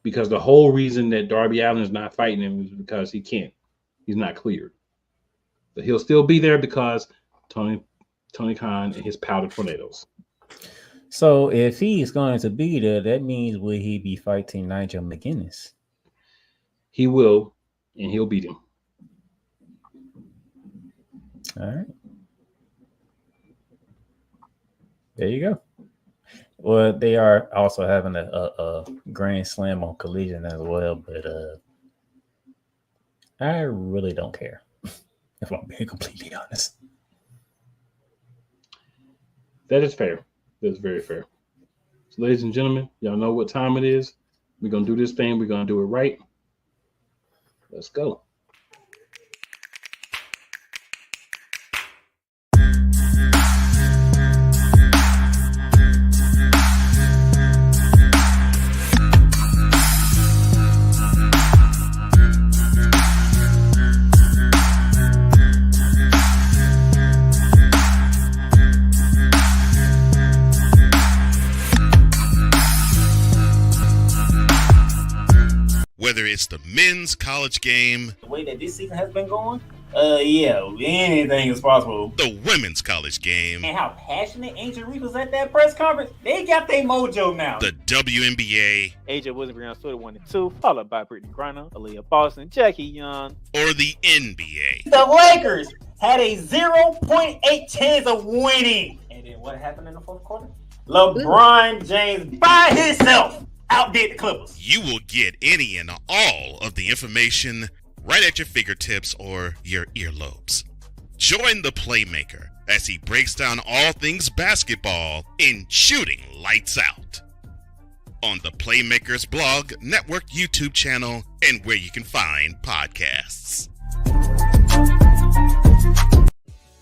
Because the whole reason that Darby Allin is not fighting him is because he can't. He's not cleared. But he'll still be there because Tony Khan and his powder tornadoes. So if he's going to be there, that means will he be fighting Nigel McGuinness? He will, and he'll beat him. All right. There you go. Well, they are also having a Grand Slam on Collision as well, but I really don't care, if I'm being completely honest. That is fair. That's very fair. So, ladies and gentlemen, y'all know what time it is. We're going to do this thing. We're going to do it right. Let's go. Whether it's the men's college game, The way that this season has been going, yeah, anything is possible. the women's college game, And how passionate Angel Reese was at that press conference, they got their mojo now. the WNBA, AJ Wilson, Brianna Stewart 1 and 2, followed by Brittany Griner, Aaliyah Boston, Jackie Young. or the NBA. The Lakers had a 0.8 chance of winning. And then what happened in the fourth quarter? LeBron James by himself outdid the Clippers. You will get any and all of the information right at your fingertips or your earlobes. Join the Playmaker as he breaks down all things basketball in Shooting Lights Out on the Playmakers Blog Network YouTube channel and where you can find podcasts.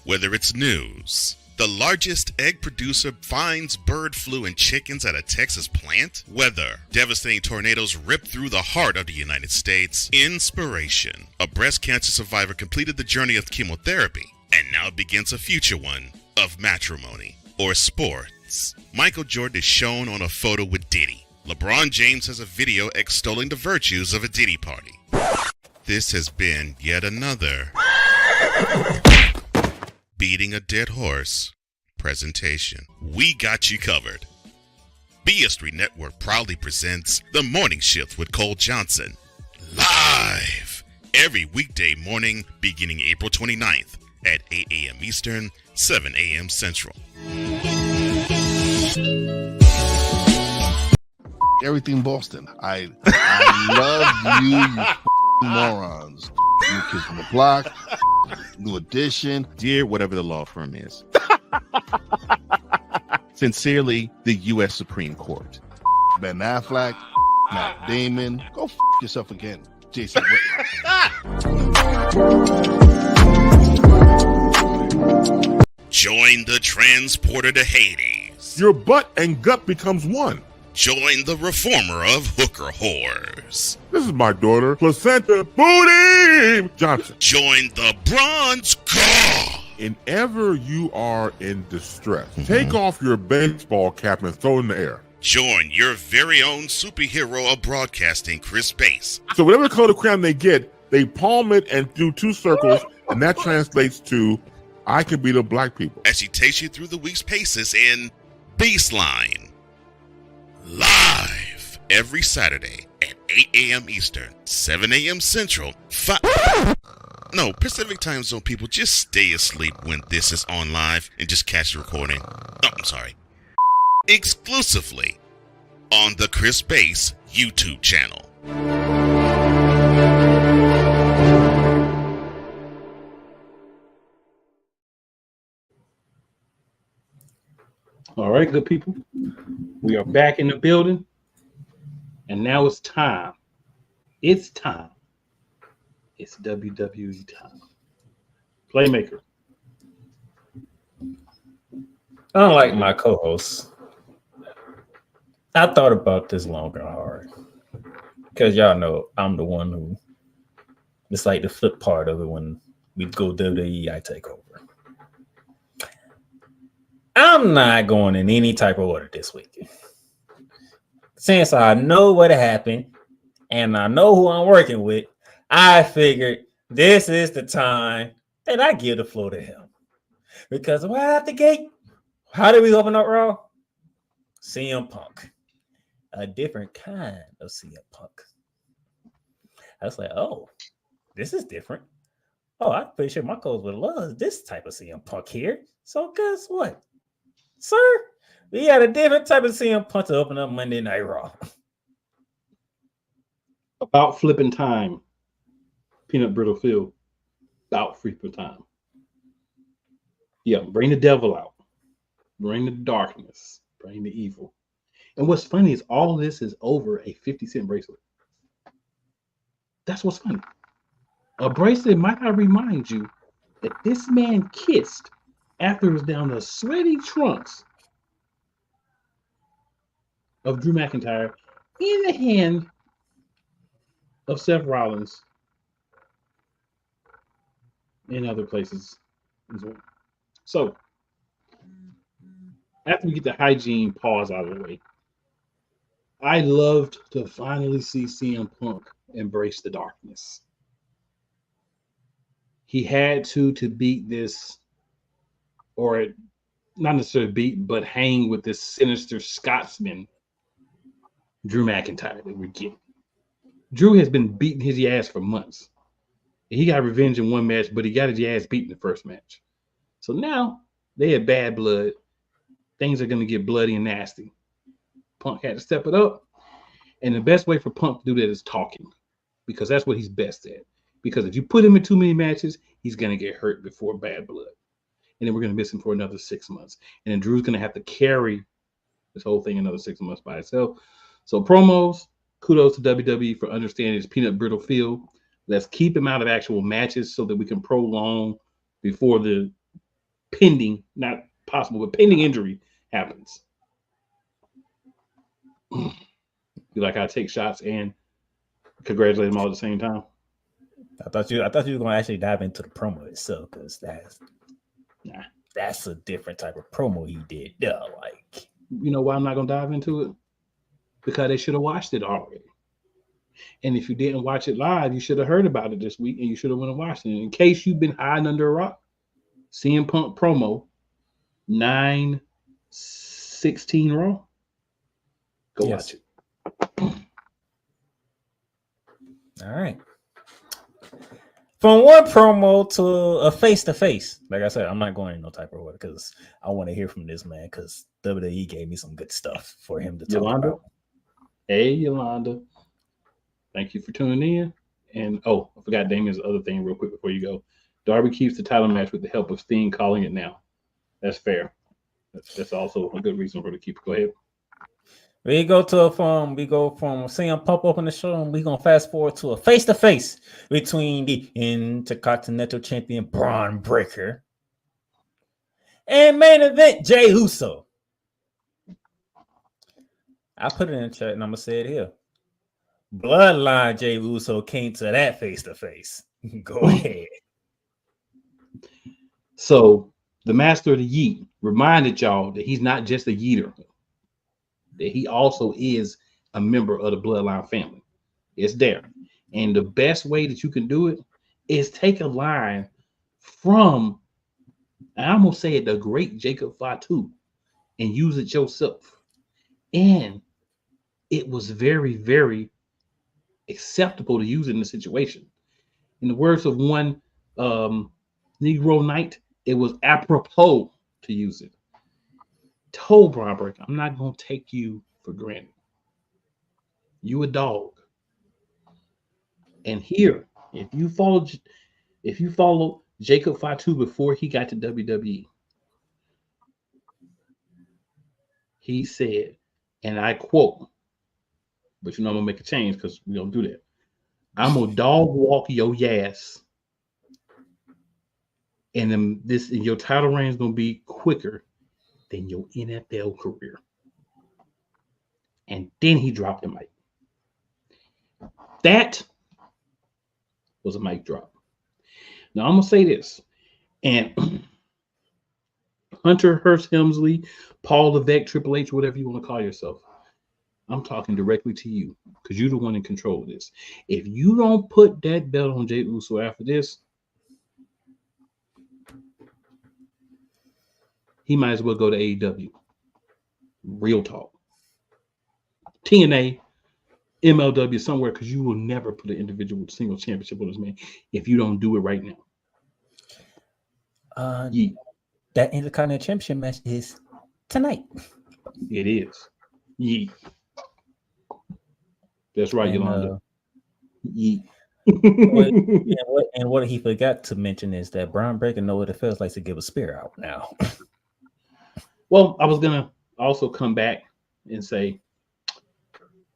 Whether it's news, the largest egg producer finds bird flu in chickens at a Texas plant, weather, devastating tornadoes rip through the heart of the United States, inspiration, a breast cancer survivor completed the journey of chemotherapy, and now begins a future one of matrimony or sports. Michael Jordan is shown on a photo with Diddy. LeBron James has a video extolling the virtues of a Diddy party. This has been yet another Beating a Dead Horse presentation. We got you covered. BS3 Network proudly presents The Morning Shift with Cole Johnson, live every weekday morning beginning April 29th at 8 a.m. Eastern, 7 a.m. Central. Everything Boston. I love you morons. New Kids on the Block, New Edition. Dear whatever the law firm is. Sincerely, the U.S. Supreme Court. Ben Affleck, Matt Damon. Go yourself again, Jason Whitlock. Join the transporter to Hades. Your butt and gut becomes one. Join the reformer of hooker whores. This is my daughter, Placenta Booty Johnson. Join the bronze car. Whenever you are in distress, take off your baseball cap and throw it in the air. Join your very own superhero of broadcasting, Chris Bass. So whatever color crayon they get, they palm it and do 2 circles, and that translates to, I can beat up black people. As he takes you through the week's paces in Baseline. Live every Saturday at 8 a.m. Eastern, 7 a.m. Central, Pacific Time Zone people, just stay asleep when this is on live and just catch the recording. Exclusively on the Chris Bass YouTube channel. All right, good people. We are back in the building. And now it's time. It's time. It's WWE time. Playmaker. Unlike my co-hosts, I thought about this long and hard. Because y'all know I'm the one who, it's like the flip part of it when we go WWE, I take over. I'm not going in any type of order this week. Since I know what happened and I know who I'm working with, I figured this is the time that I give the floor to him. Because right out the gate, how did we open up Raw? CM Punk. A different kind of CM Punk. I was like, oh, this is different. Oh, I'm pretty sure my coach would love this type of CM Punk here. So guess what? Sir, we had a different type of CM Punk to open up Monday Night Raw. About flipping time. Peanut Brittle Phil. About flipping time. Yeah, bring the devil out. Bring the darkness. Bring the evil. And what's funny is all of this is over a 50-cent bracelet. That's what's funny. A bracelet might not remind you that this man kissed after it was down the sweaty trunks of Drew McIntyre in the hand of Seth Rollins in other places as well. So, after we get the hygiene pause out of the way, I loved to finally see CM Punk embrace the darkness. He had to beat this, or not necessarily beat, but hang with this sinister Scotsman, Drew McIntyre, that we're getting. Drew has been beating his ass for months. He got revenge in one match, but he got his ass beat in the first match. So now they had bad blood. Things are going to get bloody and nasty. Punk had to step it up. And the best way for Punk to do that is talking, because that's what he's best at. Because if you put him in too many matches, he's going to get hurt before bad blood. and then we're going to miss him for another 6 months. And then Drew's going to have to carry this whole thing another 6 months by itself. So promos, kudos to WWE for understanding his peanut brittle feel. Let's keep him out of actual matches so that we can prolong before the pending, not possible, but pending injury happens. You like I take shots and congratulate them all at the same time? I thought you were going to actually dive into the promo itself, because that's a different type of promo he did. Yeah, like, you know why I'm not going to dive into it? Because they should have watched it already. And if you didn't watch it live, you should have heard about it this week, and you should have went and watched it. In case you've been hiding under a rock, CM Punk promo 9/16 Raw. Go watch it. All right. From one promo to a face-to-face. Like I said, I'm not going in no type of order because I want to hear from this man, because WWE gave me some good stuff for him to talk about. Hey, Yolanda. Thank you for tuning in. And, I forgot Damien's other thing real quick before you go. Darby keeps the title match with the help of Sting calling it now. That's fair. That's also a good reason for her to keep it. Go ahead. We go from CM Punk open the show, and we're going to fast forward to a face-to-face between the Intercontinental Champion Braun Breaker and main event Jey Uso. I put it in the chat, and I'm going to say it here. Bloodline Jey Uso came to that face-to-face. Go ahead. So the master of the yeet reminded y'all that he's not just a yeeter, that he also is a member of the Bloodline family. It's there. And the best way that you can do it is take a line from, I almost say it, the great Jacob Fatu, and use it yourself. And it was very, very acceptable to use it in the situation. In the words of one Negro Knight, it was apropos to use it. Told Braun Breaker, I'm not going to take you for granted. You a dog. And here, if you follow Jacob Fatu before he got to WWE, he said, and I quote, but I'm gonna make a change because we don't do that. I'm gonna dog walk your ass, and then your title reign is gonna be quicker than your NFL career. And then he dropped the mic. That was a mic drop. Now I'm gonna say this, and Hunter Hearst Helmsley, Paul Levesque, Triple H, whatever you want to call yourself, I'm talking directly to you because you're the one in control of this. If you don't put that belt on Jey Uso after this, he might as well go to AEW. Real talk. TNA, MLW, somewhere, because you will never put an individual single championship on this man if you don't do it right now. That Intercontinental Championship match is tonight. It is. Yeet. That's right, Yolanda. Yeet. And what he forgot to mention is that Braun Breaker knows what it feels like to give a spear out now. Well, I was gonna also come back and say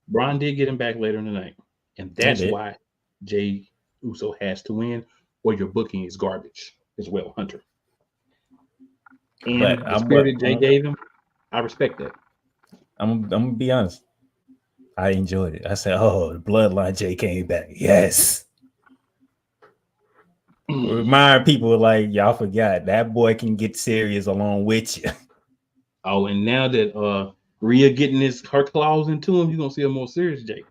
Braun did get him back later in the night, and that's why Jey Uso has to win, or your booking is garbage as well, Hunter. And the spirit Jay gave him, I respect that. I'm gonna be honest. I enjoyed it. I said, "Oh, the Bloodline Jay came back." Yes. Remind people like y'all forgot that boy can get serious along with you. Oh, and now that Rhea getting her claws into him, you're gonna see a more serious Jay.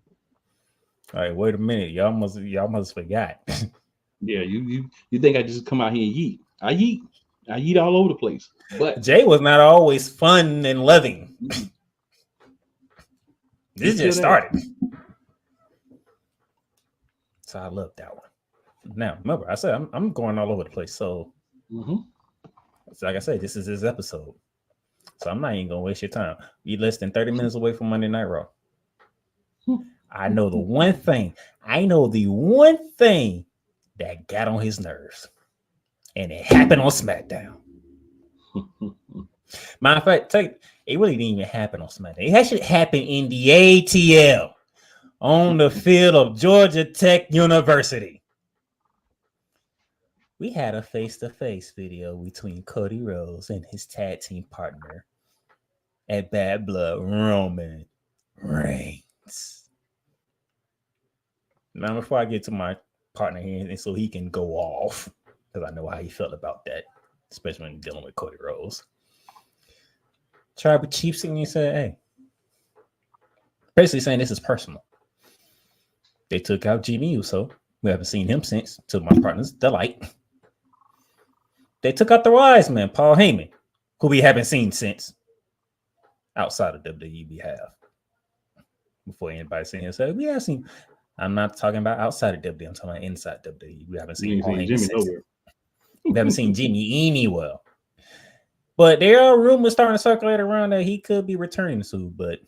All right, wait a minute. Y'all must forgot. Yeah, you think I just come out here and yeet? I yeet all over the place. But Jay was not always fun and loving. This just started. So I love that one. Now, remember, I said I'm going all over the place. So, like I said, this is his episode. So I'm not even going to waste your time. You're less than 30 minutes away from Monday Night Raw. I know the one thing that got on his nerves. And it happened on Smackdown. Matter of fact, it really didn't even happen on SmackDown. It actually happened in the ATL on the field of Georgia Tech University. We had a face-to-face video between Cody Rhodes and his tag team partner at Bad Blood, Roman Reigns. Now, before I get to my partner here, and so he can go off, because I know how he felt about that, especially when dealing with Cody Rhodes. Tribal Chief singing and said, hey, basically saying this is personal. They took out Jimmy Uso. We haven't seen him since, to my partner's delight. They took out the wise man, Paul Heyman, who we haven't seen since. Outside of WWE, we have. Before anybody seen him say, we have seen. I'm not talking about outside of WWE. I'm talking about inside WWE. We haven't seen Paul Heyman since. Nowhere. We haven't seen Jimmy anywhere. But there are rumors starting to circulate around that he could be returning soon, but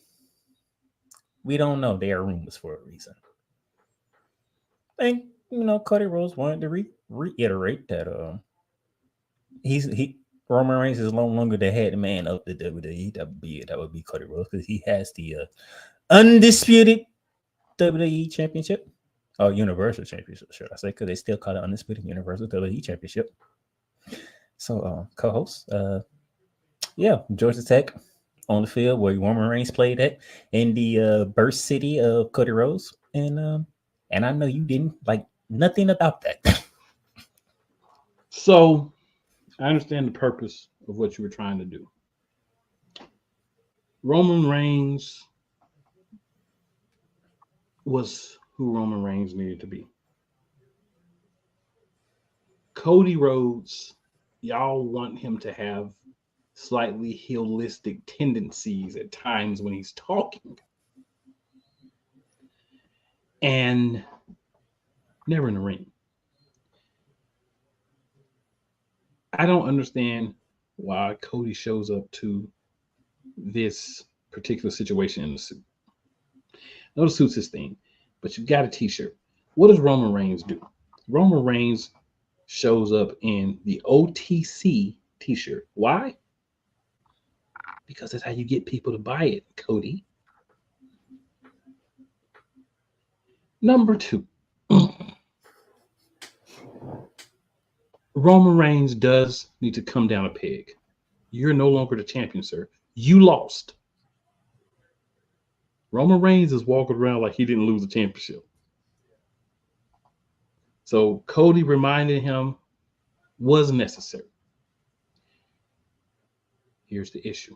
we don't know. There are rumors for a reason. I think, Cody Rhodes wanted to reiterate that Roman Reigns is no longer the head man of the WWE. That would be Cody Rhodes, because he has the undisputed WWE Championship, or Universal Championship, should I say? Because they still call it undisputed Universal WWE Championship. So, co-host, Georgia Tech on the field where Roman Reigns played at in the birth city of Cody Rhodes, and I know you didn't like nothing about that. So, I understand the purpose of what you were trying to do. Roman Reigns was who Roman Reigns needed to be. Cody Rhodes, y'all want him to have slightly heelistic tendencies at times when he's talking. And never in the ring. I don't understand why Cody shows up to this particular situation in the suit. No, the suit's his thing, but you've got a t-shirt. What does Roman Reigns do? Roman Reigns shows up in the OTC t-shirt. Why? Because that's how you get people to buy it, Cody. Number 2. Roman Reigns does need to come down a peg. You're no longer the champion, sir. You lost. Roman Reigns is walking around like he didn't lose the championship. So Cody reminded him was necessary. Here's the issue.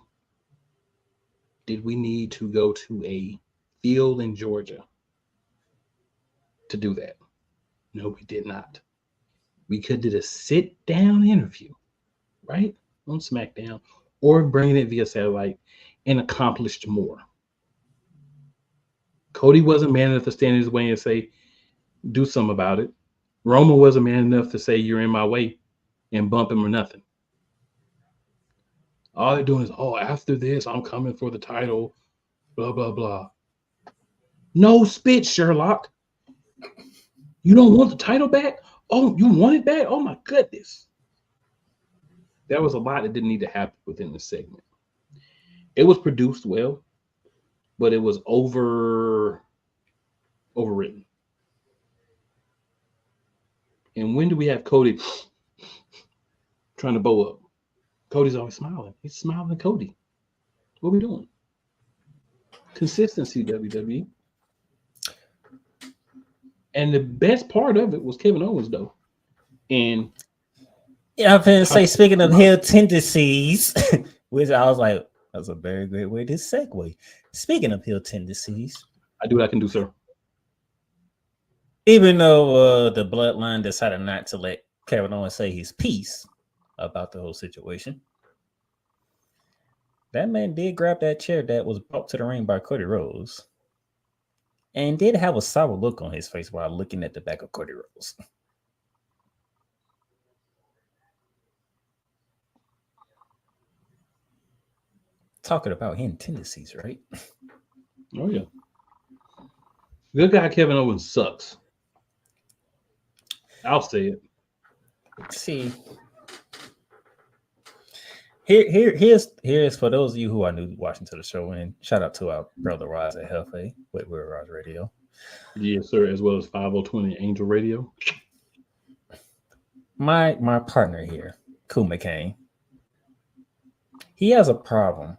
Did we need to go to a field in Georgia to do that? No, we did not. We could do a sit-down interview, right, on SmackDown, or bring it via satellite and accomplished more. Cody wasn't man enough to stand in his way and say, do something about it. Roman wasn't man enough to say, you're in my way, and bump him or nothing. All they're doing is, after this, I'm coming for the title, blah, blah, blah. No spit, Sherlock. You don't want the title back? Oh, you want it back? Oh, my goodness. There was a lot that didn't need to happen within the segment. It was produced well, but it was overwritten. And when do we have Cody trying to bow up? Cody's always smiling. He's smiling at Cody. What are we doing? Consistency, WWE. And the best part of it was Kevin Owens, though. And I was going to say, speaking of heel tendencies, which I was like, that's a very great way to segue. Speaking of heel tendencies, I do what I can do, sir. Even though the bloodline decided not to let Kevin Owens say his piece about the whole situation, that man did grab that chair that was brought to the ring by Cody Rhodes and did have a sour look on his face while looking at the back of Cody Rhodes. Talking about hidden tendencies, right? Oh, yeah. Good guy Kevin Owens sucks. I'll say it. See, Here's for those of you who are new watching to the show, and shout out to our brother Roz at Healthy with Roz Radio. Yes, sir, as well as 5020 Angel Radio. My partner here, Cool McCain, he has a problem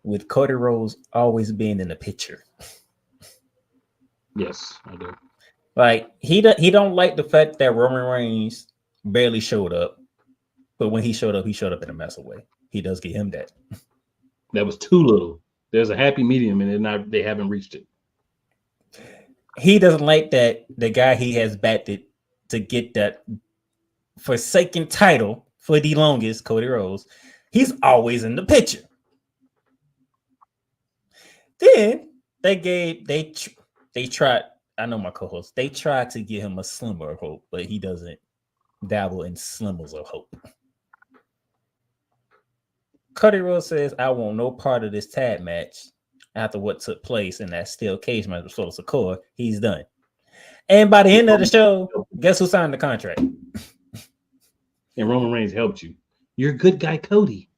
with Cody Rhodes always being in the picture. Yes, I do. Like he don't like the fact that Roman Reigns barely showed up, but when he showed up in a massive way. He does get him that. That was too little. There's a happy medium, and they haven't reached it. He doesn't like that the guy he has backed it to get that forsaken title for the longest, Cody Rhodes. He's always in the picture. Then they tried. I know my co-host. They tried to give him a slimmer of hope, but he doesn't dabble in slimmers of hope. Cody Rhodes says, "I want no part of this tag match." After what took place in that steel cage match with Solo Sikoa, he's done. And by the end of the show, guess who signed the contract? And Roman Reigns helped you. You're a good guy, Cody.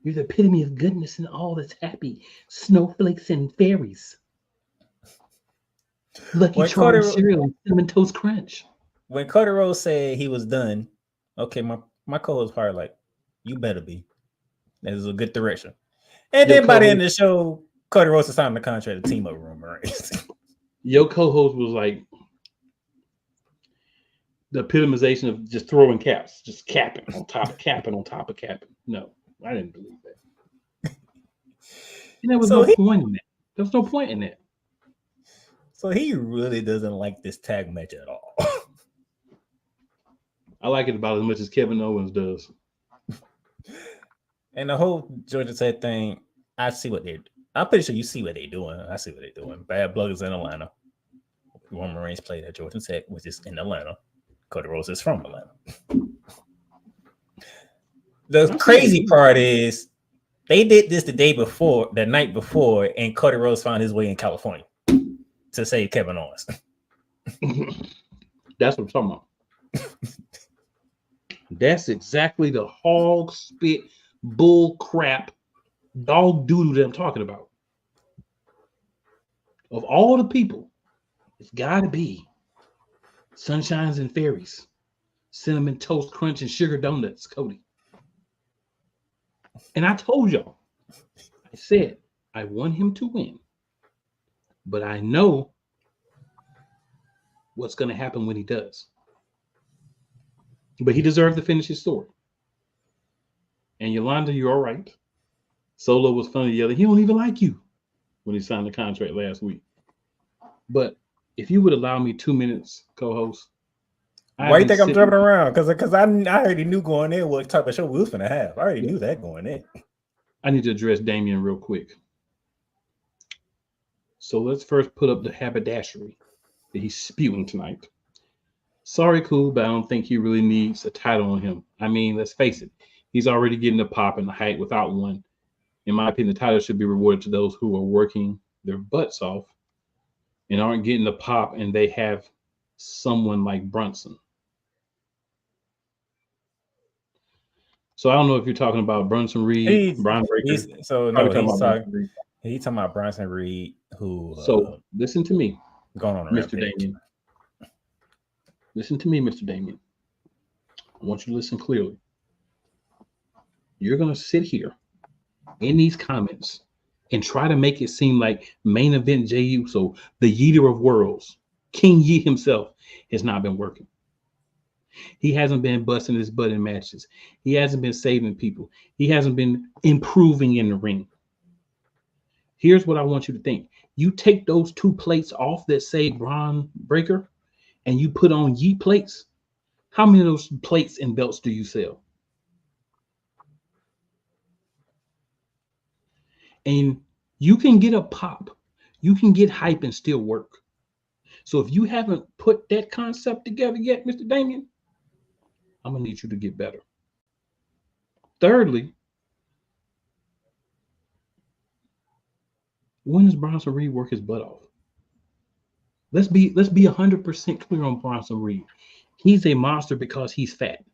You're the epitome of goodness and all that's happy. Snowflakes and fairies. Lucky Charms cereal and Cinnamon Toast Crunch. When Cody Rhodes said he was done, okay, my co-host probably like, you better be. That is a good direction. And then by the end of the show, Cody Rhodes signed the contract to team up with Roman Reigns. Your co-host was like the epitomization of just throwing caps, just capping on top of capping on top of capping. No, I didn't believe that. And there was no point in that. There was no point in that. So he really doesn't like this tag match at all. I like it about as much as Kevin Owens does. And the whole Georgia Tech thing, I see what I'm pretty sure you see what they're doing. I see what they're doing. Bad Blood is in Atlanta. Roman Reigns played at Georgia Tech, which is in Atlanta. Cody Rhodes is from Atlanta. The crazy part is they did this the night before, and Cody Rhodes found his way in California to save Kevin Owens. That's what I'm talking about. That's exactly the hog spit, bull crap, dog doodle that I'm talking about. Of all the people, it's got to be Sunshines and Fairies, Cinnamon Toast Crunch and Sugar Donuts, Cody. And I told y'all, I said, I want him to win, but I know what's going to happen when he does. But he deserved to finish his story. And Yolanda, you're all right. Solo was funny yelling, he don't even like you when he signed the contract last week. But if you would allow me 2 minutes, co-host. Why do you think I'm jumping around? Because I already knew going in what type of show we was going to have. I already knew that going in. I need to address Damien real quick. So let's first put up the haberdashery that he's spewing tonight. Sorry, cool, but I don't think he really needs a title on him. I mean, let's face it. He's already getting the pop and the hype without one. In my opinion, the title should be rewarded to those who are working their butts off and aren't getting the pop, and they have someone like Brunson. So I don't know if you're talking about Brunson Reed, Brian Breaker. He's talking about Bronson Reed, who. So listen to me, going on, Mr. Damien. Listen to me, Mr. Damien. I want you to listen clearly. You're going to sit here in these comments and try to make it seem like main event Jey Uso, the Yeeter of worlds, King Yeet himself, has not been working. He hasn't been busting his butt in matches. He hasn't been saving people. He hasn't been improving in the ring. Here's what I want you to think. You take those 2 plates off that say Braun Breaker and you put on Yeet plates. How many of those plates and belts do you sell? And you can get a pop. You can get hype and still work. So if you haven't put that concept together yet, Mr. Damien, I'm going to need you to get better. Thirdly, when does Bronson Reed work his butt off? Let's be 100% clear on Bronson Reed. He's a monster because he's fat.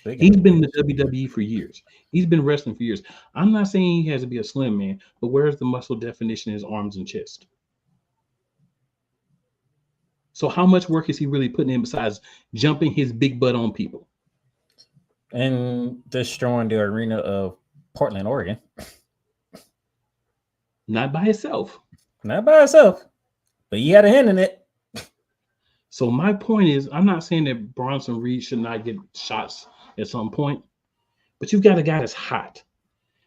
He's been in the WWE for years. He's been wrestling for years. I'm not saying he has to be a slim man, but where's the muscle definition in his arms and chest? So how much work is he really putting in besides jumping his big butt on people? And destroying the arena of Portland, Oregon. Not by itself. Not by itself. But he had a hand in it. So my point is, I'm not saying that Bronson Reed should not get shots at some point, but you've got a guy that's hot.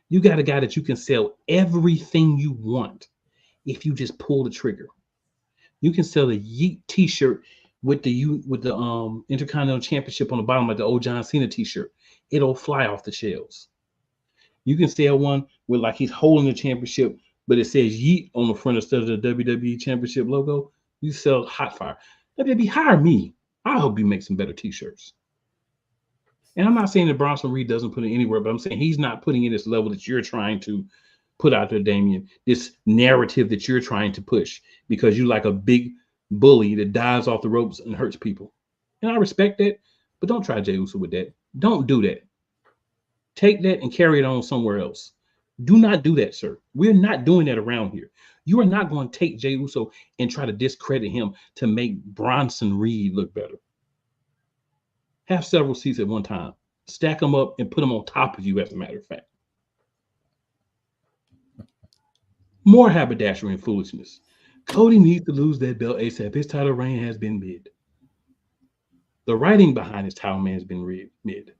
You got a guy that you can sell everything you want if you just pull the trigger. You can sell a Yeet T-shirt with the Intercontinental Championship on the bottom, like the old John Cena T-shirt. It'll fly off the shelves. You can sell one with like he's holding the championship, but it says Yeet on the front instead of the WWE Championship logo. You sell hot fire. WWE, hire me. I hope you make some better T-shirts. And I'm not saying that Bronson Reed doesn't put in anywhere, but I'm saying he's not putting in this level that you're trying to put out there, Damian. This narrative that you're trying to push because you like a big bully that dives off the ropes and hurts people. And I respect that, but don't try Jey Uso with that. Don't do that. Take that and carry it on somewhere else. Do not do that, sir. We're not doing that around here. You are not going to take Jey Uso and try to discredit him to make Bronson Reed look better. Have several seats at one time. Stack them up and put them on top of you, as a matter of fact. More haberdashery and foolishness. Cody needs to lose that belt ASAP. His title reign has been mid. The writing behind his title man has been mid.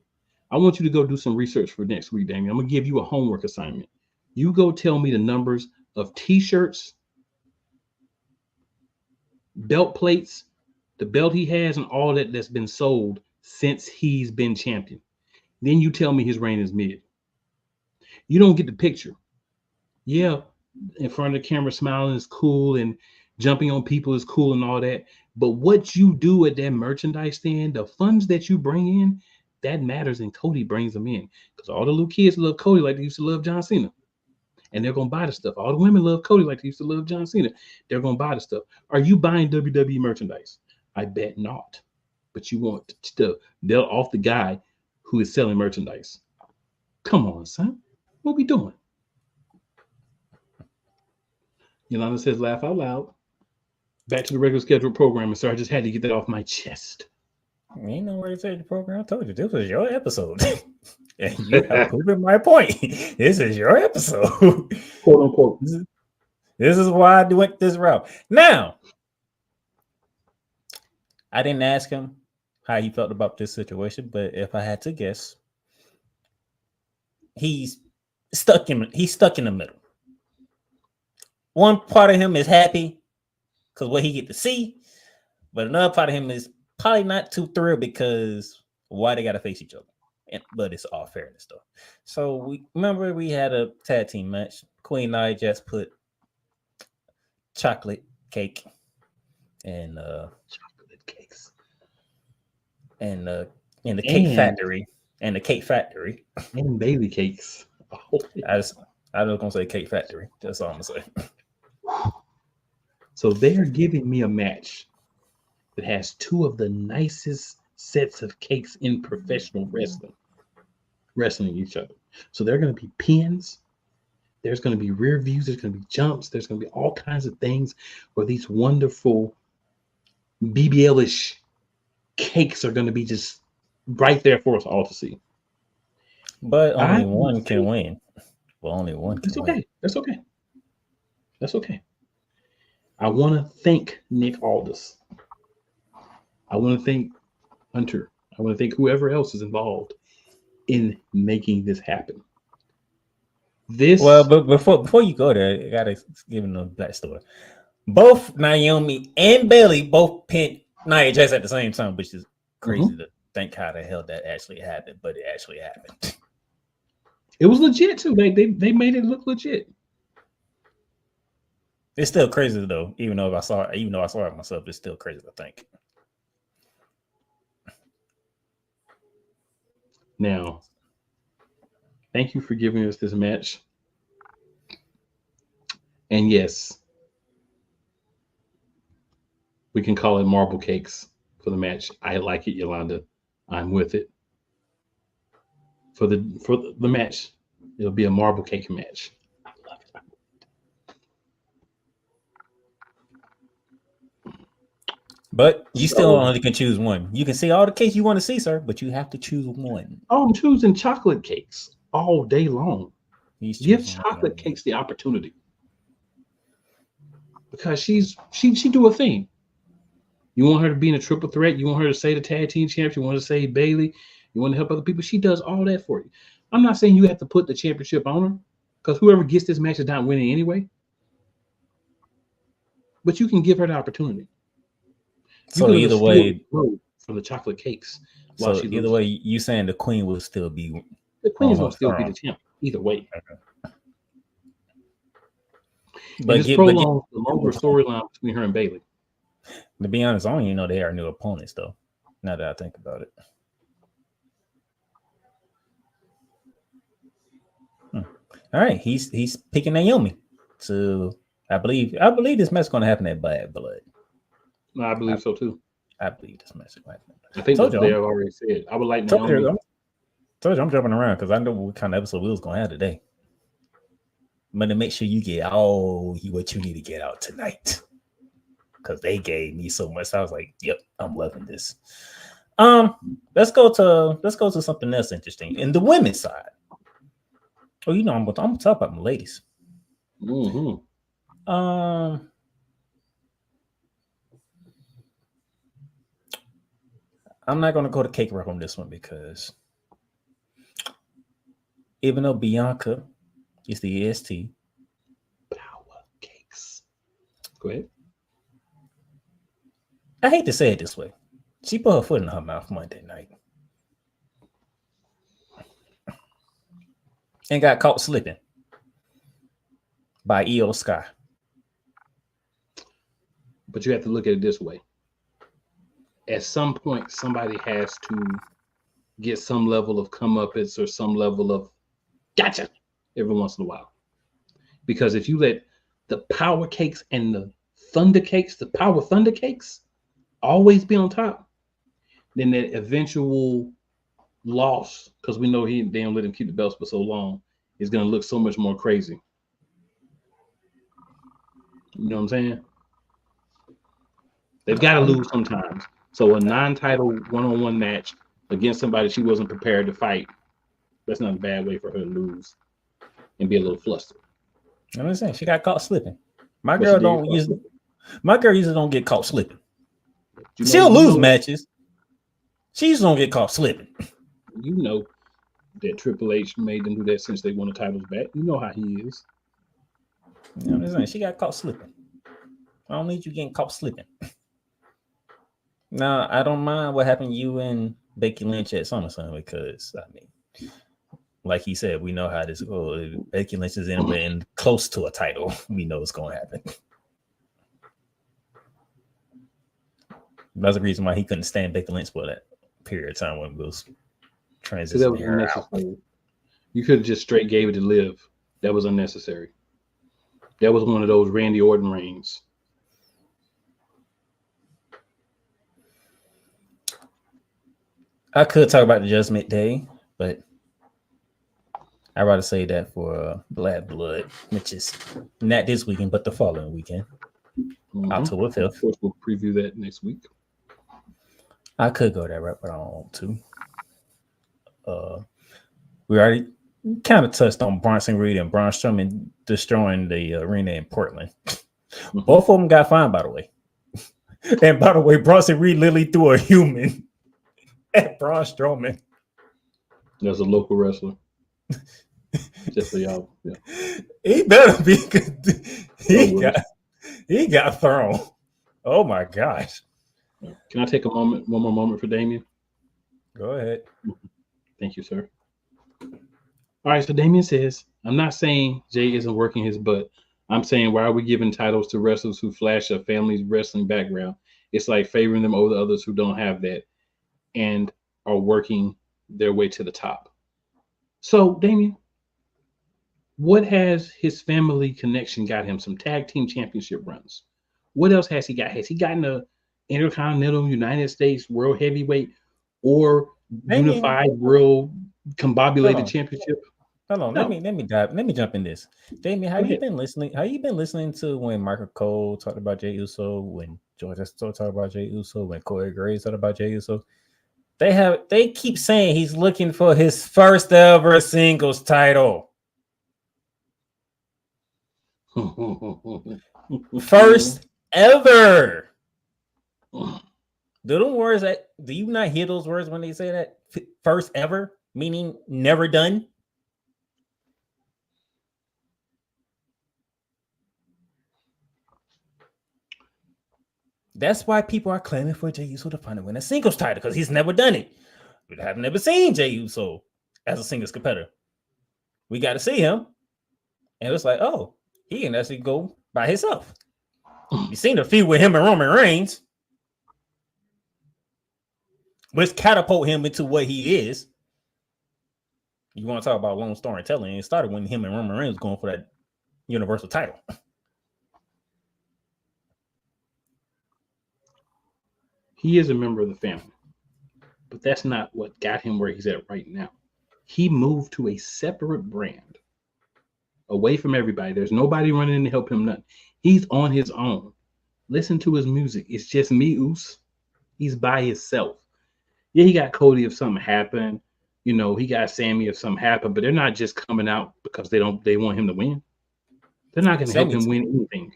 I want you to go do some research for next week, Damian. I'm going to give you a homework assignment. You go tell me the numbers of T-shirts, belt plates, the belt he has, and all that's been sold since he's been champion. Then you tell me his reign is mid. You don't get the picture. Yeah, in front of the camera smiling is cool and jumping on people is cool and all that. But what you do at that merchandise stand, the funds that you bring in, that matters, and Cody brings them in. Because all the little kids love Cody like they used to love John Cena. And they're going to buy the stuff. All the women love Cody like they used to love John Cena. They're going to buy the stuff. Are you buying WWE merchandise? I bet not. But you want to they'll off the guy who is selling merchandise. Come on, son. What we doing? Yolanda says, laugh out loud. Back to the regular scheduled programming, sir. I just had to get that off my chest. Ain't no way to say the program. I told you this was your episode. And you have proven my point. This is your episode. Quote unquote. This is why I went this route. Now, I didn't ask him how he felt about this situation, but if I had to guess, he's stuck in the middle. One part of him is happy because what he get to see, but another part of him is probably not too thrilled because why they got to face each other. But it's all fairness though. So we had a tag team match. Queen Nia just put chocolate cake and chocolate cakes and in the cake factory and baby cakes. Oh. I was gonna say cake factory. That's all I'm gonna say. So they're giving me a match that has two of the nicest sets of cakes in professional wrestling each other. So they're going to be pins. There's going to be rear views. There's going to be jumps. There's going to be all kinds of things where these wonderful BBL-ish cakes are going to be just right there for us all to see. But only one can win. Well, only one can win. That's okay. That's okay. I want to thank Nick Aldis. I want to thank Hunter. I want to thank whoever else is involved in making this happen. But before you go there, I gotta give them a backstory. Both Naomi and Bailey both pinned Nia Jax at the same time, which is crazy to think how the hell that actually happened, but it actually happened. It was legit too. They made it look legit. It's still crazy though, even though I saw it myself, it's still crazy to think. Now, thank you for giving us this match. And yes, we can call it marble cakes for the match. I like it, Yolanda. I'm with it. for the match. It'll be a marble cake match. I love it. But you still only can choose one. You can see all the cakes you want to see, sir, but you have to choose one. Oh, I'm choosing chocolate cakes all day long. Give chocolate cakes the opportunity. Because she do a thing. You want her to be in a triple threat. You want her to say the tag team champs. You want her to say Bailey. You want to help other people. She does all that for you. I'm not saying you have to put the championship on her, because whoever gets this match is not winning anyway. But you can give her the opportunity. So either way, for the chocolate cakes. So either way, you saying the queen will still be the queen's gonna still be the champ. Either way. Okay. But this prolongs the longer storyline between her and Bailey. To be honest, I don't even know they are new opponents, though. Now that I think about it. All right, he's picking Naomi. So I believe this match is going to happen at Bad Blood. No, I believe so too. I believe this match is going to happen. I think that's what they have already said. I would like Naomi. Told you I'm jumping around because I know what kind of episode we was going to have today. But to make sure you get all what you need to get out tonight, because they gave me so much. I was like, "Yep, I'm loving this." Let's go to something else interesting in the women's side. Oh, you know, I'm gonna talk about my ladies. Mm-hmm. I'm not gonna go to cake rock on this one because even though Bianca is the EST, power cakes. Go ahead. I hate to say it this way. She put her foot in her mouth Monday night and got caught slipping by Io Sky. But you have to look at it this way. At some point, somebody has to get some level of comeuppance or some level of gotcha every once in a while. Because if you let the power cakes and the thunder cakes, the power thunder cakes, always be on top, then that eventual loss, because we know they don't let him keep the belts for so long, is going to look so much more crazy. You know what I'm saying? They've got to lose sometimes. So a non-title one-on-one match against somebody she wasn't prepared to fight, that's not a bad way for her to lose and be a little flustered. I'm just saying she got caught slipping. My girl usually don't get caught slipping. She'll lose matches. She just don't get caught slipping. You know that Triple H made them do that since they won the titles back. You know how he is. I'm just saying she got caught slipping. I don't need you getting caught slipping. Now, I don't mind what happened to you and Becky Lynch at SummerSlam because, I mean, like he said, we know how this goes. If Becky Lynch is in close to a title, we know it's going to happen. That's the reason why he couldn't stand Becky Lynch for that period of time when we was transitioning her out. You could have just straight gave it to Liv. That was unnecessary. That was one of those Randy Orton reigns. I could talk about the Judgment Day, but I'd rather say that for Bad Blood, which is not this weekend, but the following weekend, October 5th. Of course, we'll preview that next week. I could go that route, but I don't want to. We already kind of touched on Bronson Reed and Braun Strowman destroying the arena in Portland. Both of them got fined, by the way. And by the way, Bronson Reed literally threw a human at Braun Strowman. There's a local wrestler. Just so y'all. Yeah. He better be good. He got thrown. Oh my gosh. Can I take one more moment for Damien? Go ahead. Thank you, sir. All right, so Damien says, I'm not saying Jay isn't working his butt. I'm saying, why are we giving titles to wrestlers who flash a family's wrestling background? It's like favoring them over the others who don't have that and are working their way to the top. So, Damien, what has his family connection got him? Some tag team championship runs. What else has he got? Has he gotten a Intercontinental United States World Heavyweight or Unified World combobulated championship. Hold on, let me jump in this. Damien, how you been listening? How you been listening to when Michael Cole talked about Jey Uso, when George Estelle talked about Jey Uso, when Corey Graves talked about Jey Uso? They keep saying he's looking for his first ever singles title. First ever. Do you not hear those words when they say that? First ever, meaning never done. That's why people are claiming for Jey Uso to finally win a singles title, because he's never done it. We have never seen Jey Uso as a singles competitor. We got to see him. And it's like, oh, he can actually go by himself. You seen the feud with him and Roman Reigns, which catapult him into what he is. You want to talk about long storytelling? It started when him and Roman Reigns going for that Universal title. He is a member of the family, but that's not what got him where he's at right now. He moved to a separate brand, away from everybody. There's nobody running in to help him. Nothing. He's on his own. Listen to his music. It's just me, Oos. He's by himself. Yeah, he got Cody if something happened. You know, he got Sammy if something happened, but they're not just coming out because they want him to win. They're not going to help him win anything.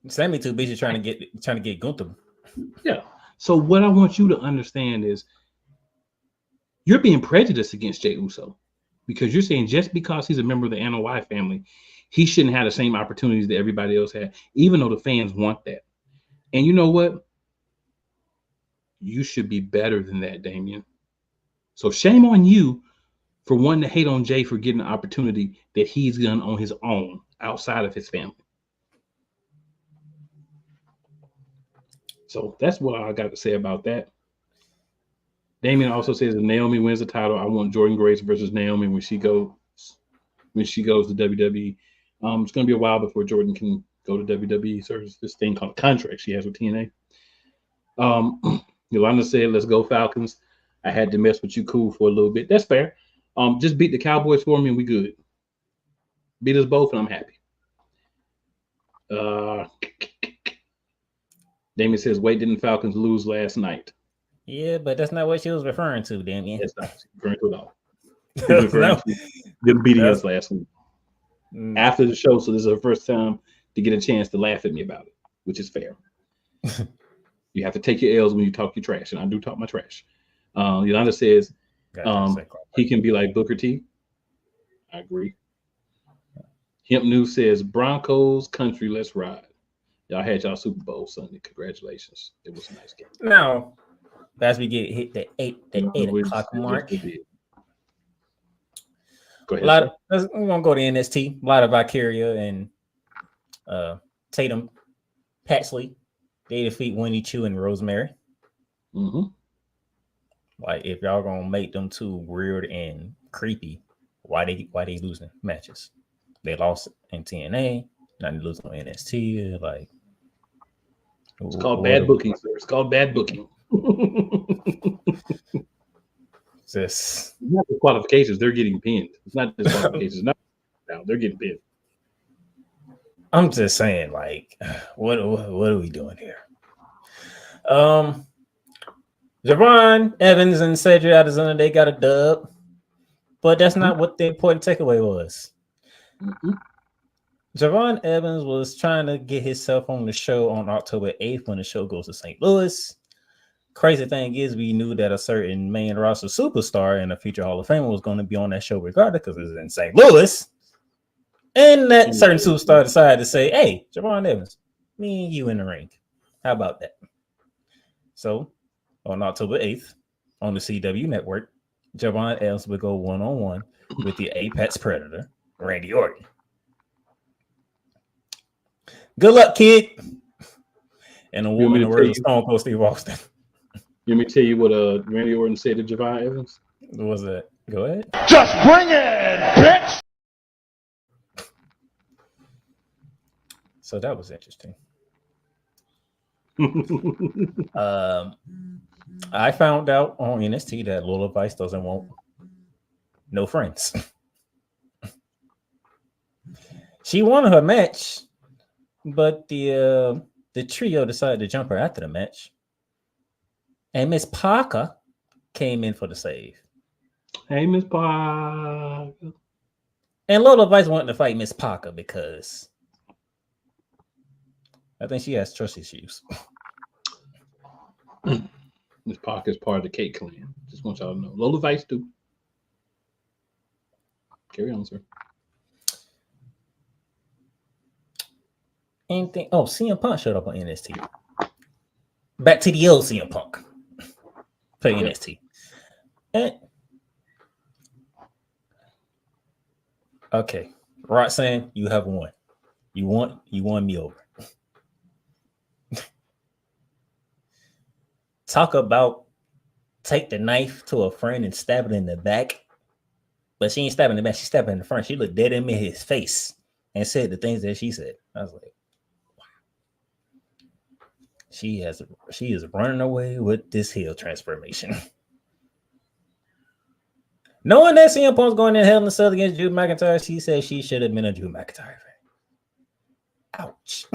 Sammy too busy trying to get Gunther. Yeah. So what I want you to understand is you're being prejudiced against Jey Uso because you're saying just because he's a member of the NOI family, he shouldn't have the same opportunities that everybody else had, even though the fans want that. And you know what? You should be better than that, Damien. So shame on you for wanting to hate on Jay for getting an opportunity that he's done on his own outside of his family. So that's what I got to say about that. Damien also says if Naomi wins the title, I want Jordynne Grace versus Naomi when she goes to WWE. It's going to be a while before Jordan can go to WWE. So there's this thing called a contract she has with TNA. Yolanda said, "Let's go Falcons." I had to mess with you cool for a little bit. That's fair. Just beat the Cowboys for me and we good. Beat us both and I'm happy. Damien says, "Wait, didn't Falcons lose last night?" Yeah, but that's not what she was referring to, Damien. That's not referring to at all. Referring to them beating us last week. After the show, so this is her first time to get a chance to laugh at me about it, which is fair. You have to take your L's when you talk your trash, and I do talk my trash. Yolanda says he can be like Booker T. I agree. Hemp News says Broncos country, let's ride. Y'all had y'all Super Bowl Sunday. Congratulations. It was a nice game. Now, as we get hit the 8 o'clock mark. Go ahead. We're gonna go to NXT. A lot of Valkyria and Tatum Paxley. They defeat Winnie Chu and Rosemary. Mm-hmm. Like, if y'all gonna make them too weird and creepy, why they losing matches? They lost in TNA, now they losing on NXT. Like, it's called bad booking, sir. It's called bad booking. It's not the qualifications; they're getting pinned. It's not the qualifications. They're getting pinned. I'm just saying, like, what are we doing here? Javon Evans and Cedric Alexander, they got a dub, but that's not what the important takeaway was. Mm-hmm. Javon Evans was trying to get himself on the show on October 8th when the show goes to St. Louis. Crazy thing is, we knew that a certain main roster superstar and a future Hall of Famer was going to be on that show regardless because it was in St. Louis. And that certain superstar decided to say, "Hey, Javon Evans, me and you in the ring. How about that?" So, on October 8th, on the CW network, Javon Evans would go one-on-one with the Apex Predator, Randy Orton. Good luck, kid. And a woman, the words of Stone Cold Steve Austin. Let me tell you what Randy Orton said to Javon Evans. What was that? Go ahead. Just bring it, bitch! So that was interesting. I found out on NXT that Lola Vice doesn't want no friends. She won her match, but the trio decided to jump her after the match. And Miss Parker came in for the save. Hey, Miss Parker. And Lola Vice wanted to fight Miss Parker because I think she has trust issues. Miss Parker is part of the Cake Clan. Just want y'all to know. Lola Vice too. Carry on, sir. Anything? Oh, CM Punk showed up on NXT. Back to the old CM Punk for NXT. And okay, Roxanne, you have won. You won me over. Talk about take the knife to a friend and stab it in the back. But she ain't stabbing in the back, she stabbed in the front. She looked dead in his face and said the things that she said. I was like, wow. She is running away with this heel transformation. Knowing that CM Punk's going in Hell in a Cell against Drew McIntyre, she said she should have been a Drew McIntyre fan. Ouch.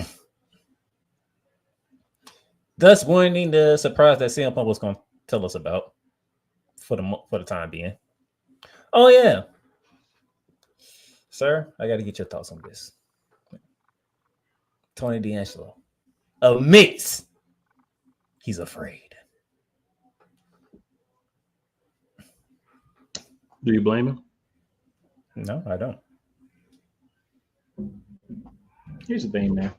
Thus winning the surprise that CM Punk was going to tell us about for the time being. Oh yeah, sir, I got to get your thoughts on this. Tony D'Angelo admits he's afraid. Do you blame him? No, I don't. Here's the thing, man.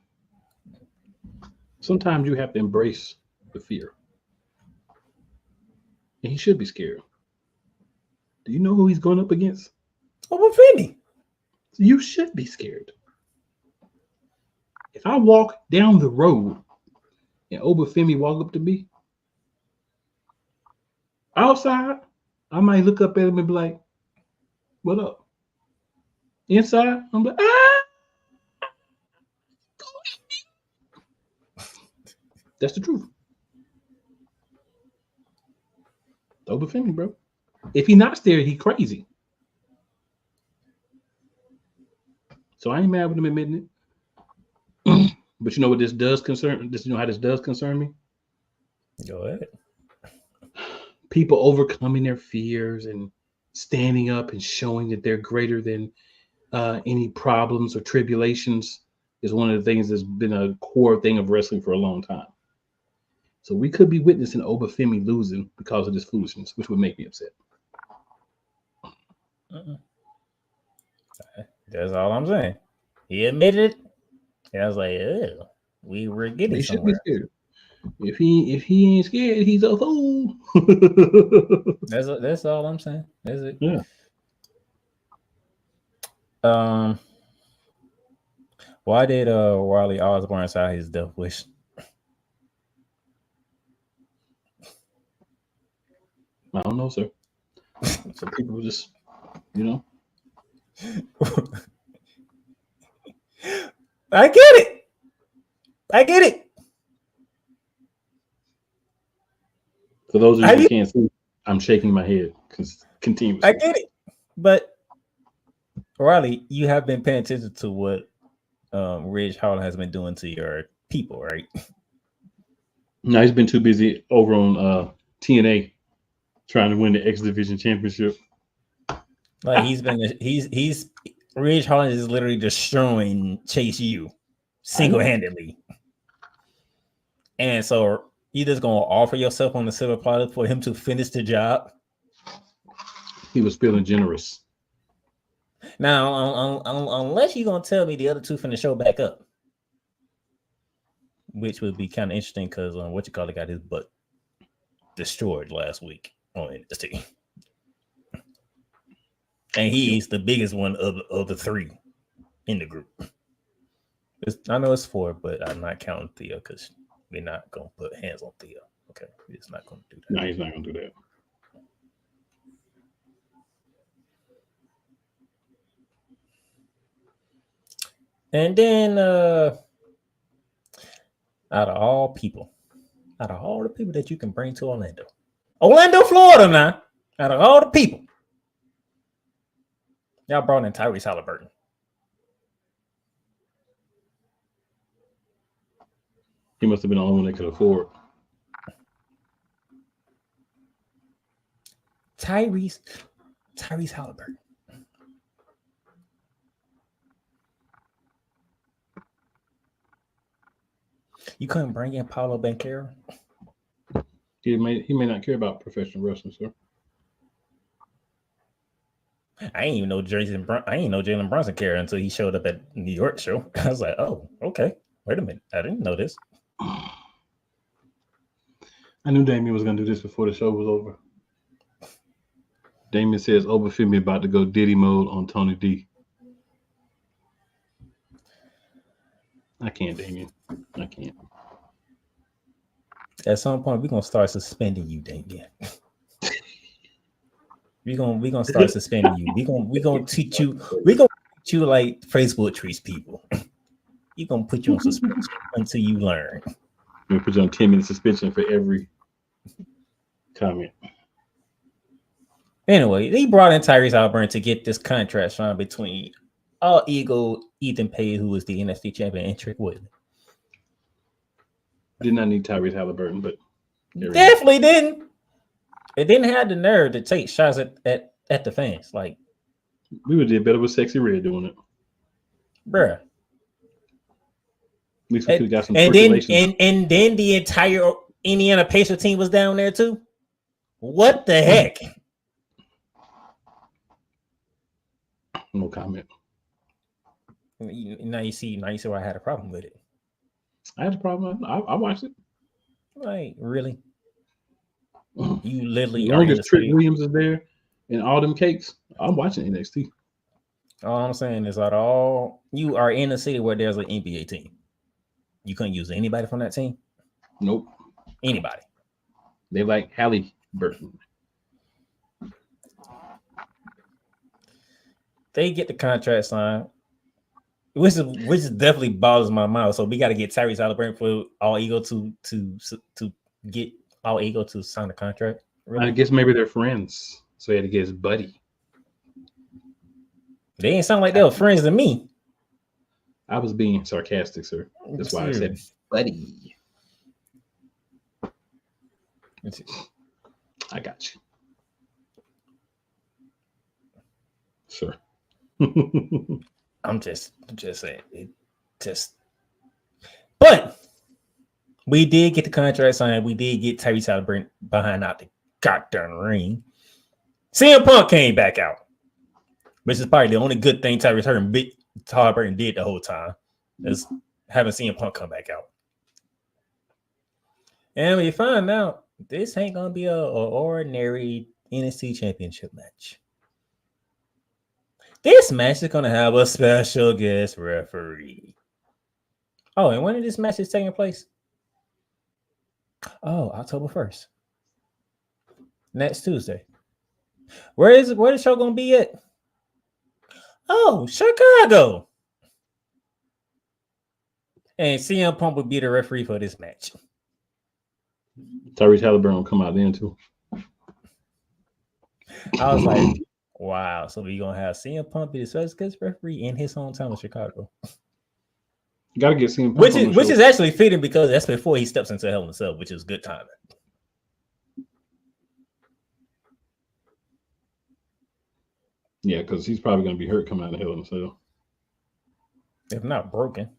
Sometimes you have to embrace the fear. And he should be scared. Do you know who he's going up against? Obafemi. You should be scared. If I walk down the road and Obafemi walk up to me, outside, I might look up at him and be like, what up? Inside, I'm like, That's the truth. Obafemi, bro. If he not scared, he crazy. So I ain't mad with him admitting it. But you know what this does concern? You know how this does concern me? Go ahead. People overcoming their fears and standing up and showing that they're greater than any problems or tribulations is one of the things that's been a core thing of wrestling for a long time. So we could be witnessing Obafemi losing because of this foolishness, which would make me upset. That's all I'm saying. He admitted it. And I was like, oh, we were getting somewhere. Scared. If he ain't scared, he's a fool. That's all I'm saying. That's it. Yeah. Why did Wally Osborne sign his death wish? I don't know, sir. Some people just, I get it. For those of you who can't see, I'm shaking my head continuously. I get it. But Riley, you have been paying attention to what Ridge Holland has been doing to your people, right? No, he's been too busy over on TNA trying to win the X Division Championship. Like he's Ridge Holland is literally destroying Chase U single-handedly. And so you just gonna offer yourself on the silver platter for him to finish the job? He was feeling generous. Now, unless you're gonna tell me the other two finna show back up, which would be kind of interesting because got his butt destroyed last week on NXT, and he's the biggest one of the three in the group. I know it's 4, but I'm not counting Theo because we're not gonna put hands on Theo. Okay, he's not gonna do that. No, he's not gonna do that. And then, out of all the people that you can bring to Orlando, Florida now, out of all the people, Y'all brought in Tyrese Halliburton. He must have been the only one they could afford. Tyrese Halliburton. You couldn't bring in Paulo Banchero? He may not care about professional wrestling, sir. I ain't even know Jalen Brunson cared until he showed up at New York show. I was like, oh, okay. Wait a minute. I didn't know this. I knew Damien was gonna do this before the show was over. Damien says Obafemi about to go Diddy mode on Tony D. I can't, Damien. I can't. At some point, we're gonna start suspending you, Damien. We're gonna start suspending you. We're gonna teach you. We're gonna teach you like Facebook treats people. You're gonna put you on suspension until you learn. We're gonna put you on 10-minute suspension for every comment. Anyway, they brought in Tyrese Halliburton to get this contract signed between All Ego, Ethan Page, who was the NXT champion, and Trick Williams. Did not need Tyrese Halliburton, but definitely didn't. It didn't have the nerve to take shots at the fans. Like, we would have did better with Sexy Red doing it, bruh. At least we could have got some and circulation. then the entire Indiana Pacers team was down there too. What the heck? No comment. Now you see why I had a problem with it. I had a problem. I watched it. Like, really? You literally as long as Trick Williams is there and all them cakes, I'm watching NXT. All I'm saying is that all you are in a city where there's an NBA team. You couldn't use anybody from that team? Nope. Anybody. They like Halliburton. They get the contract signed, which definitely bothers my mind. So we got to get Tyrese Halliburton for All Ego to get All Ego to sign the contract. Really? I guess maybe they're friends, so he had to get his buddy. They ain't sound like they were friends to me. I was being sarcastic, sir. That's why I said buddy. I got you, sir. I'm just saying it but we did get the contract signed. We did get Tyrese Halliburton behind out the goddamn ring. CM Punk came back out, which is probably the only good thing Tyrese Halliburton did the whole time, is having CM Punk come back out. And we find out this ain't gonna be a ordinary NXT championship match. This match is gonna have a special guest referee. Oh, and when is this match is taking place? Oh, October 1st. Next Tuesday. Where the show gonna be at? Oh, Chicago. And CM Punk would be the referee for this match. Tyrese Halliburton will come out then too. I was like, wow. So we're gonna have CM Punk be the special guest referee in his hometown of Chicago. You gotta get CM Punk which is actually fitting because that's before he steps into Hell in a Cell, which is good timing. Yeah, because he's probably gonna be hurt coming out of Hell in a Cell. If not broken.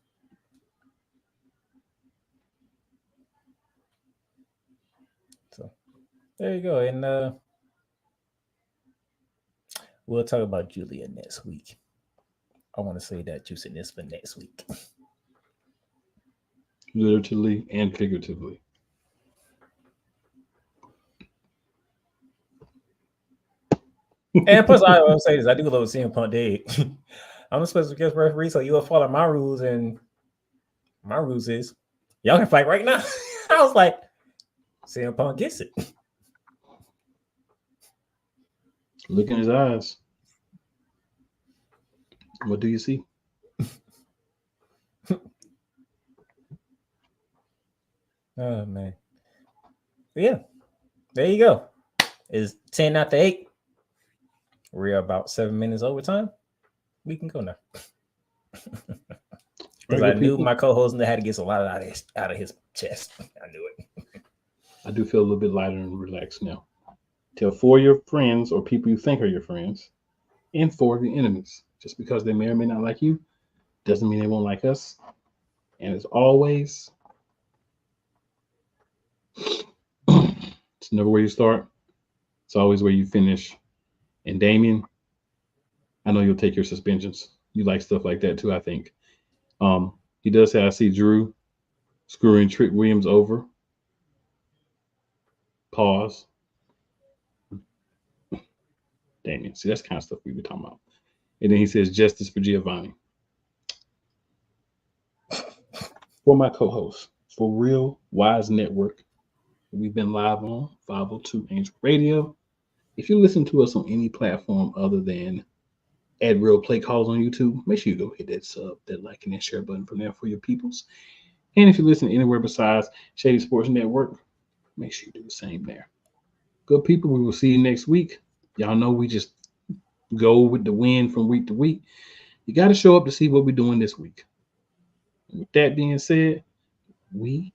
So there you go. And we'll talk about Julia next week. I want to say that juiciness for next week. Literally and figuratively. And plus, I will say this: I do love CM Punk dead. I'm a special guest referee, so you'll follow my rules, and my rules is y'all can fight right now. I was like, CM Punk gets it. Look in his eyes. What do you see? Oh man. But yeah. There you go. It's 10 after 8. We're about 7 minutes overtime. We can go now. Because Right, I knew people. my co-host had to get a lot out of his chest. I knew it. I do feel a little bit lighter and relaxed now. Tell 4 of your friends or people you think are your friends, and 4 of your enemies. Just because they may or may not like you, doesn't mean they won't like us. And as always, it's never where you start. It's always where you finish. And Damien, I know you'll take your suspensions. You like stuff like that too, I think. He does say, I see Drew screwing Trick Williams over. Pause. Damien. See, that's the kind of stuff we were talking about. And then he says, justice for Giovanni. For my co-host, for Real Wise Network, we've been live on 502 Angel Radio. If you listen to us on any platform other than Add Real Play Calls on YouTube, make sure you go hit that sub, that like, and that share button from there for your peoples. And if you listen anywhere besides Shady Sports Network, make sure you do the same there. Good people, we will see you next week. Y'all know we just go with the wind from week to week. You got to show up to see what we're doing this week. And with that being said, we